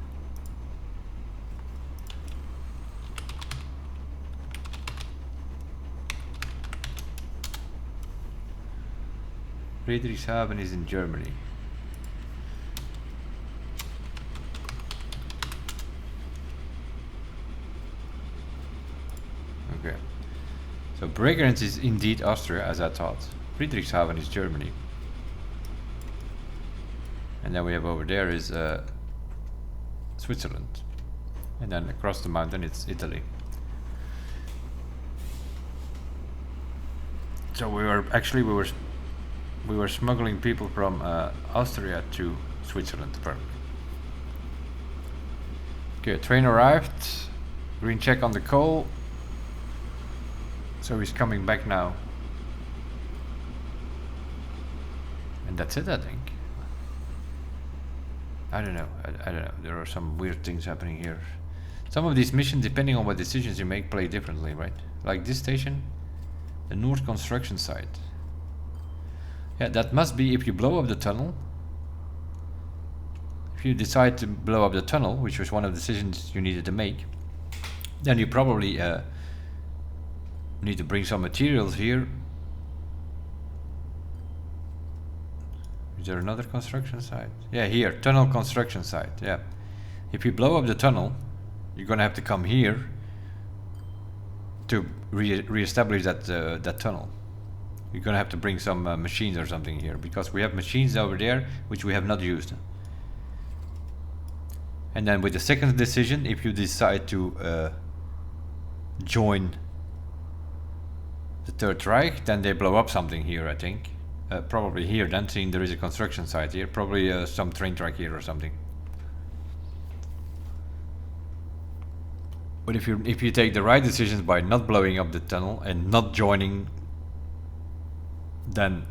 Friedrichshafen is in Germany. Okay. So Bregenz is indeed Austria, as I thought. Friedrichshafen is Germany. And then we have over there is Switzerland. And then across the mountain it's Italy. So we were we were smuggling people from Austria to Switzerland apparently. Okay, train arrived. Green check on the coal. So he's coming back now. And that's it, I think. I don't know. I don't know. There are some weird things happening here. Some of these missions, depending on what decisions you make, play differently, right? Like this station, the North construction site. Yeah, that must be if you blow up the tunnel. If you decide to blow up the tunnel, which was one of the decisions you needed to make, then you probably need to bring some materials here. Is there another construction site? Yeah, here, tunnel construction site, yeah. If you blow up the tunnel, you're gonna have to come here to re-establish that tunnel. You're gonna have to bring some machines or something here, because we have machines over there which we have not used. And then with the second decision, if you decide to join the Third Reich, then they blow up something here, I think. Probably here, then seeing there is a construction site here, probably some train track here or something. But if you take the right decisions by not blowing up the tunnel and not joining, then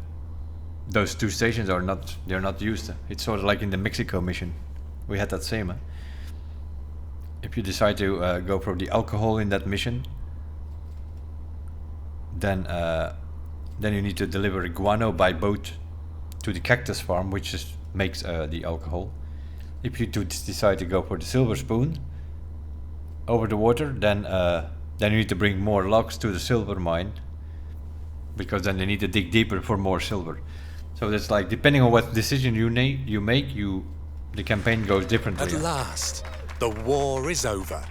those two stations are they're not used. It's sort of like in the Mexico mission. We had that same. If you decide to go for the alcohol in that mission, then you need to deliver guano by boat to the cactus farm, which makes the alcohol. If you decide to go for the silver spoon over the water, then you need to bring more logs to the silver mine, because then they need to dig deeper for more silver. So that's like, depending on what decision you make, the campaign goes differently. At last, the war is over.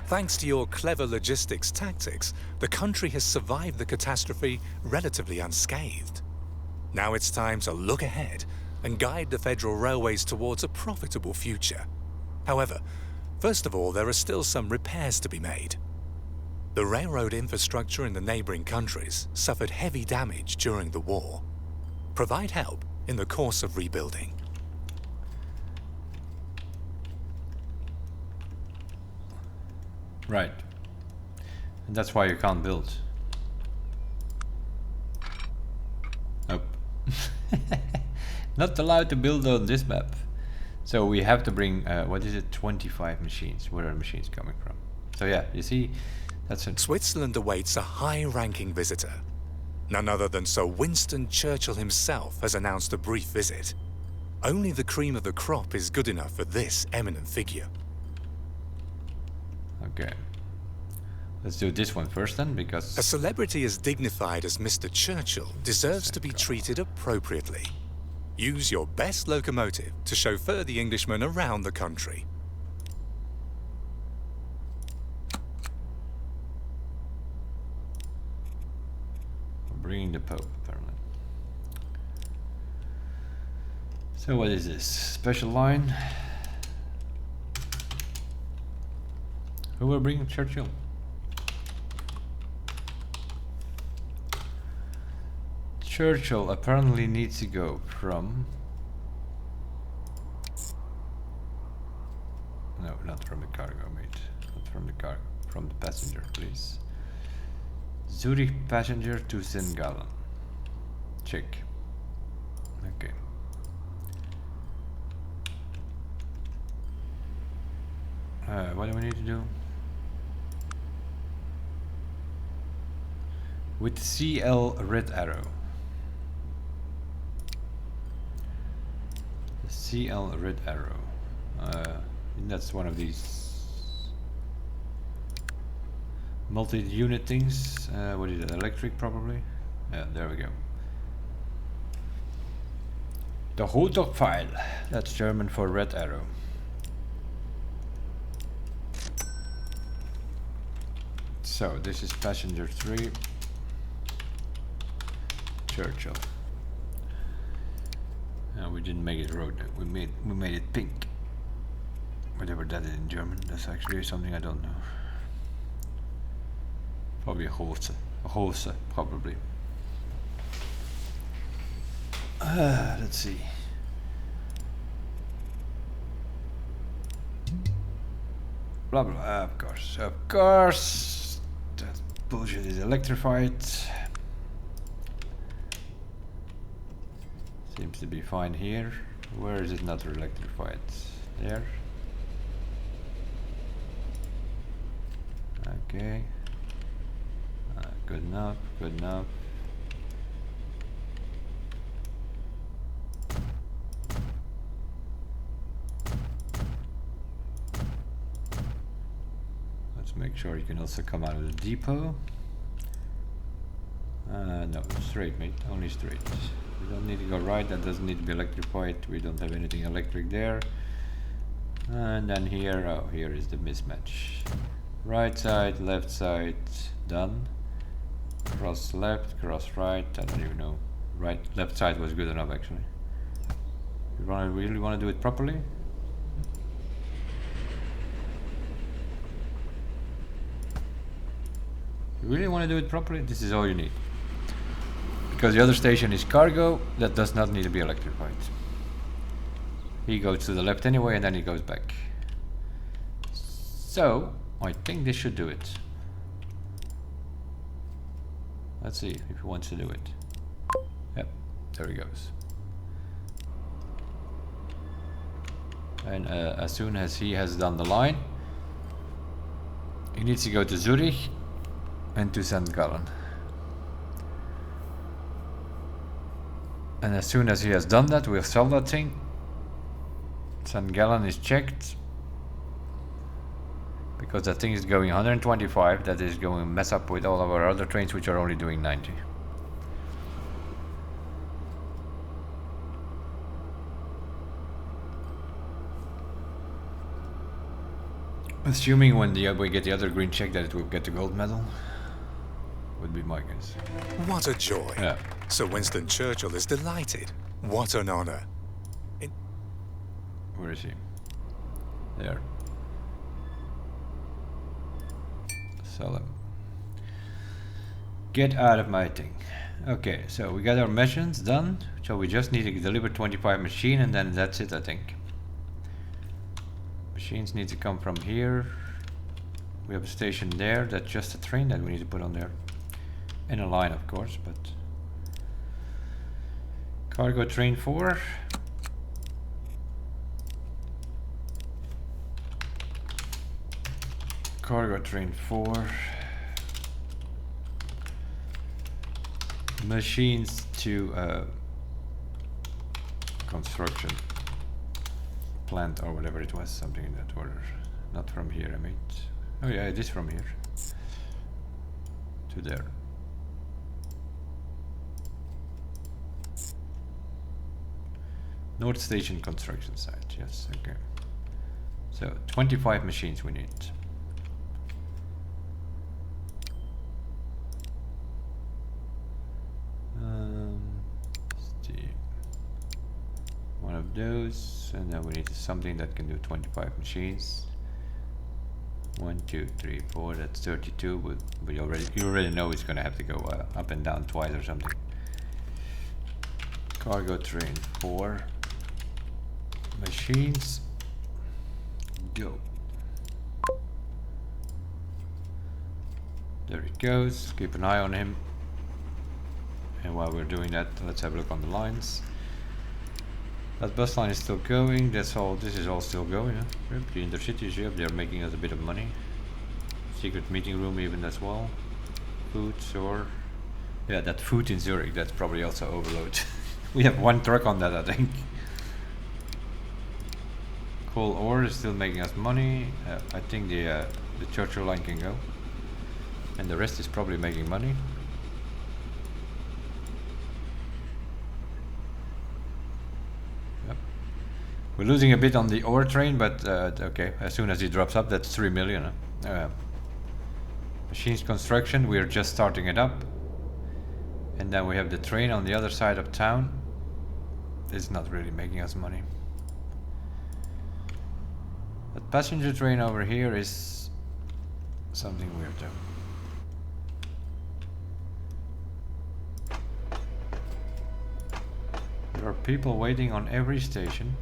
Thanks to your clever logistics tactics, the country has survived the catastrophe relatively unscathed. Now it's time to look ahead and guide the Federal Railways towards a profitable future. However, first of all, there are still some repairs to be made. The railroad infrastructure in the neighboring countries suffered heavy damage during the war. Provide help in the course of rebuilding. Right. And that's why you can't build. Nope. Not allowed to build on this map. So we have to bring, what is it, 25 machines. Where are the machines coming from? So yeah, you see, that's it. Switzerland awaits a high-ranking visitor. None other than Sir Winston Churchill himself has announced a brief visit. Only the cream of the crop is good enough for this eminent figure. Okay. Let's do this one first then, because... A celebrity as dignified as Mr. Churchill deserves to be treated appropriately. Use your best locomotive to chauffeur the Englishman around the country. Bringing the Pope, apparently. So what is this? Special line? Who will bring Churchill? Churchill apparently needs to go from... No, not from the cargo, mate. Not from the cargo. From the passenger, please. Zurich passenger to St. Gallen. Check. Okay. What do we need to do? With CL red arrow. The CL red arrow. That's one of these multi-unit things. What is it? Electric, probably. Yeah, there we go. The Hotdog file. That's German for red arrow. So this is passenger 3. Churchill. We didn't make it road. We made it pink. Whatever that is in German. That's actually something I don't know. Probably a Hose. A Hose, probably. Let's see. Blah blah. Of course, of course. That bullshit is electrified. Seems to be fine here. Where is it not electrified? There. Okay. Good enough. Good enough. Make sure you can also come out of the depot. No, straight, mate. Only straight. We don't need to go right. That doesn't need to be electrified. We don't have anything electric there. And then here, oh, here is the mismatch. Right side, left side, done. Cross left, cross right. I don't even know. Right, left side was good enough actually. You really want to do it properly? You really want to do it properly? This is all you need. Because the other station is cargo, that does not need to be electrified. He goes to the left anyway and then he goes back. So, I think this should do it. Let's see if he wants to do it. Yep, there he goes. And as soon as he has done the line, he needs to go to Zurich and to St. Gallen. And as soon as he has done that, we'll sell that thing. St. Gallen is checked. Because that thing is going 125, that is going to mess up with all of our other trains which are only doing 90. Assuming when we get the other green check that it will get the gold medal. Would be my guess. What a joy. Yeah. Sir Winston Churchill is delighted. What an honour. Where is he? There. Sell him. Get out of my thing. Okay, so we got our missions done. So we just need to deliver 25 machine and then that's it, I think. Machines need to come from here. We have a station there. That's just a train that we need to put on there. In a line, of course, but... Cargo train 4. Cargo train 4. Machines to construction plant or whatever it was, something in that order. Not from here, I mean. Oh yeah, it is from here. To there. North Station construction site, yes, okay. So 25 machines we need. One of those, and then we need something that can do 25 machines. 1, 2, 3, 4. That's 32. But you already know it's gonna have to go up and down twice or something. Cargo train 4. Machines. Go. There it goes. Keep an eye on him. And while we're doing that, let's have a look on the lines. That bus line is still going. That's all. This is all still going. Huh? Yep, the intercities. Yep, they're making us a bit of money. Secret meeting room even as well. Food, or yeah, that food in Zurich. That's probably also overload. We have one truck on that, I think. Coal ore is still making us money. I think the Churchill line can go, and the rest is probably making money. Yep. We're losing a bit on the ore train, but okay. As soon as it drops up, that's 3 million. Machines construction. We are just starting it up, and then we have the train on the other side of town. It's not really making us money. That passenger train over here is something weird though. people waiting on every station.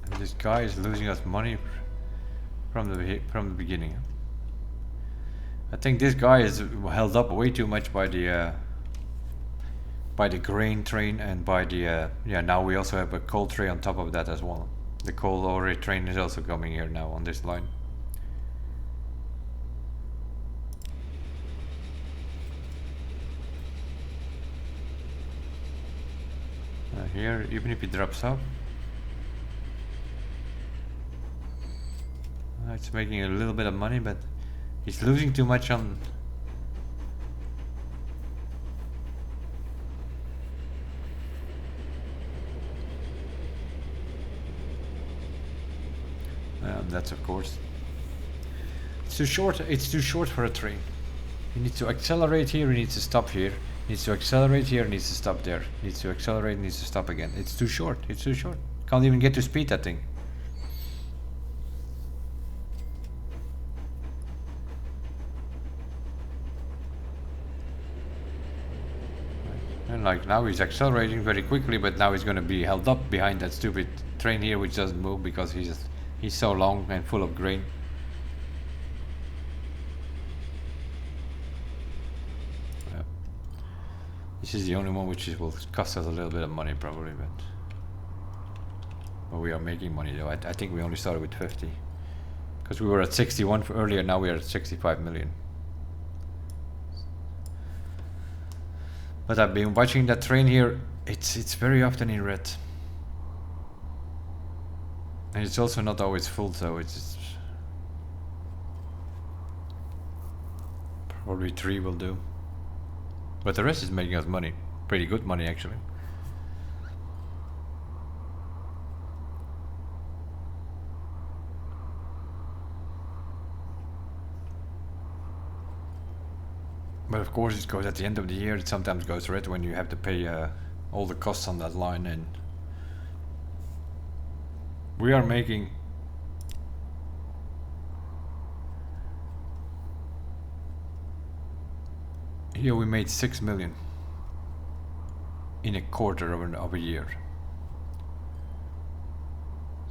And this guy is losing us money from the beginning. I think this guy is held up way too much by the grain train and by the yeah, now we also have a coal train on top of that as well. The coal lorry train is also coming here now on this line. Here, even if he drops off, it's making a little bit of money, but he's losing too much on. That's of course. It's too short. It's too short for a train. He needs to accelerate here. He needs to stop here. Needs to accelerate here, needs to stop there. Needs to accelerate, needs to stop again. It's too short, it's too short. Can't even get to speed that thing. And like now he's accelerating very quickly, but now he's gonna be held up behind that stupid train here which doesn't move because he's so long and full of grain. This is the only one which will cost us a little bit of money probably, but we are making money though. I think we only started with 50 because we were at 61 for earlier. Now we are at 65 million. But I've been watching that train here. It's very often in red, and it's also not always full, so it's probably 3 will do. But the rest is making us money. Pretty good money actually. But of course it goes at the end of the year. It sometimes goes red when you have to pay all the costs on that line, and we are making here we made 6 million in a quarter of a year.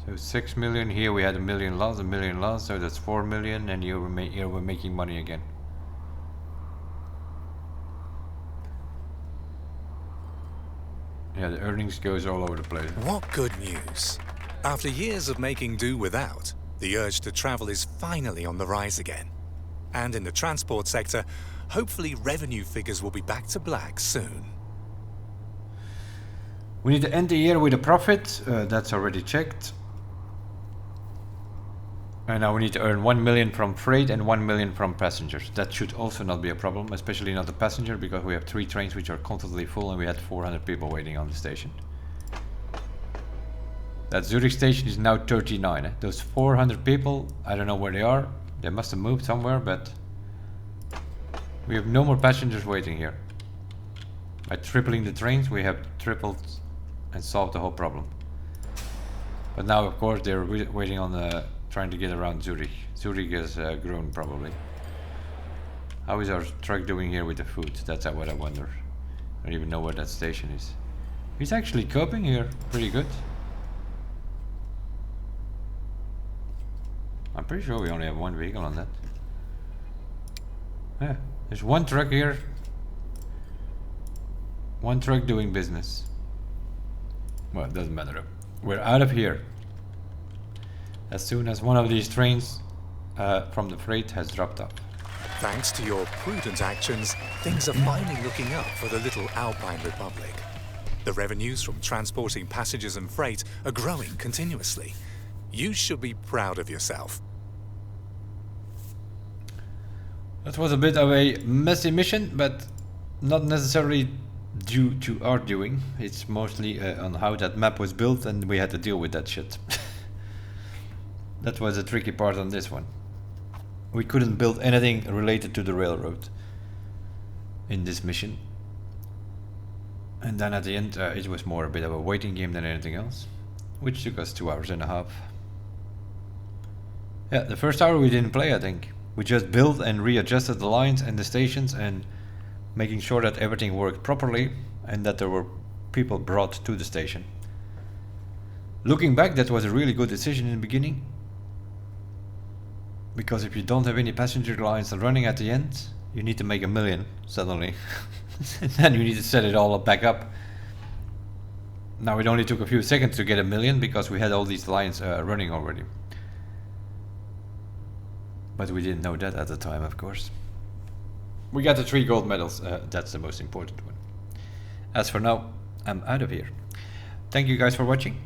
So 6 million, here we had a million loss, so that's 4 million, and here we're making money again. Yeah, the earnings goes all over the place. What good news! After years of making do without, the urge to travel is finally on the rise again. And in the transport sector, hopefully revenue figures will be back to black soon. We need to end the year with a profit, that's already checked. And now we need to earn 1 million from freight and 1 million from passengers. That should also not be a problem, especially not the passenger, because we have 3 trains which are constantly full and we had 400 people waiting on the station. That Zurich station is now 39. Those 400 people, I don't know where they are. They must have moved somewhere, but we have no more passengers waiting here. By tripling the trains, we have tripled and solved the whole problem. But now, of course, they're waiting on the trying to get around Zurich. Zurich has grown probably. How is our truck doing here with the food? That's what I wonder. I don't even know where that station is. He's actually coping here pretty good. I'm pretty sure we only have 1 vehicle on that. Yeah, there's 1 truck here. 1 truck doing business. Well, it doesn't matter. We're out of here. As soon as one of these trains from the freight has dropped off. Thanks to your prudent actions, things are finally looking up for the little Alpine Republic. The revenues from transporting passengers and freight are growing continuously. You should be proud of yourself. That was a bit of a messy mission, but not necessarily due to our doing. It's mostly on how that map was built, and we had to deal with that shit. That was a tricky part on this one. We couldn't build anything related to the railroad in this mission. And then at the end it was more a bit of a waiting game than anything else, which took us 2.5 hours. Yeah, the first hour we didn't play, I think. We just built and readjusted the lines and the stations, and making sure that everything worked properly and that there were people brought to the station. Looking back, that was a really good decision in the beginning, because if you don't have any passenger lines running at the end, you need to make $1 million suddenly. Then you need to set it all back up. Now it only took a few seconds to get $1 million because we had all these lines running already. But we didn't know that at the time, of course. We got the 3 gold medals, that's the most important one. As for now, I'm out of here. Thank you guys for watching.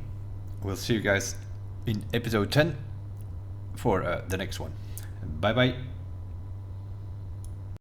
We'll see you guys in episode 10 for the next one. Bye bye.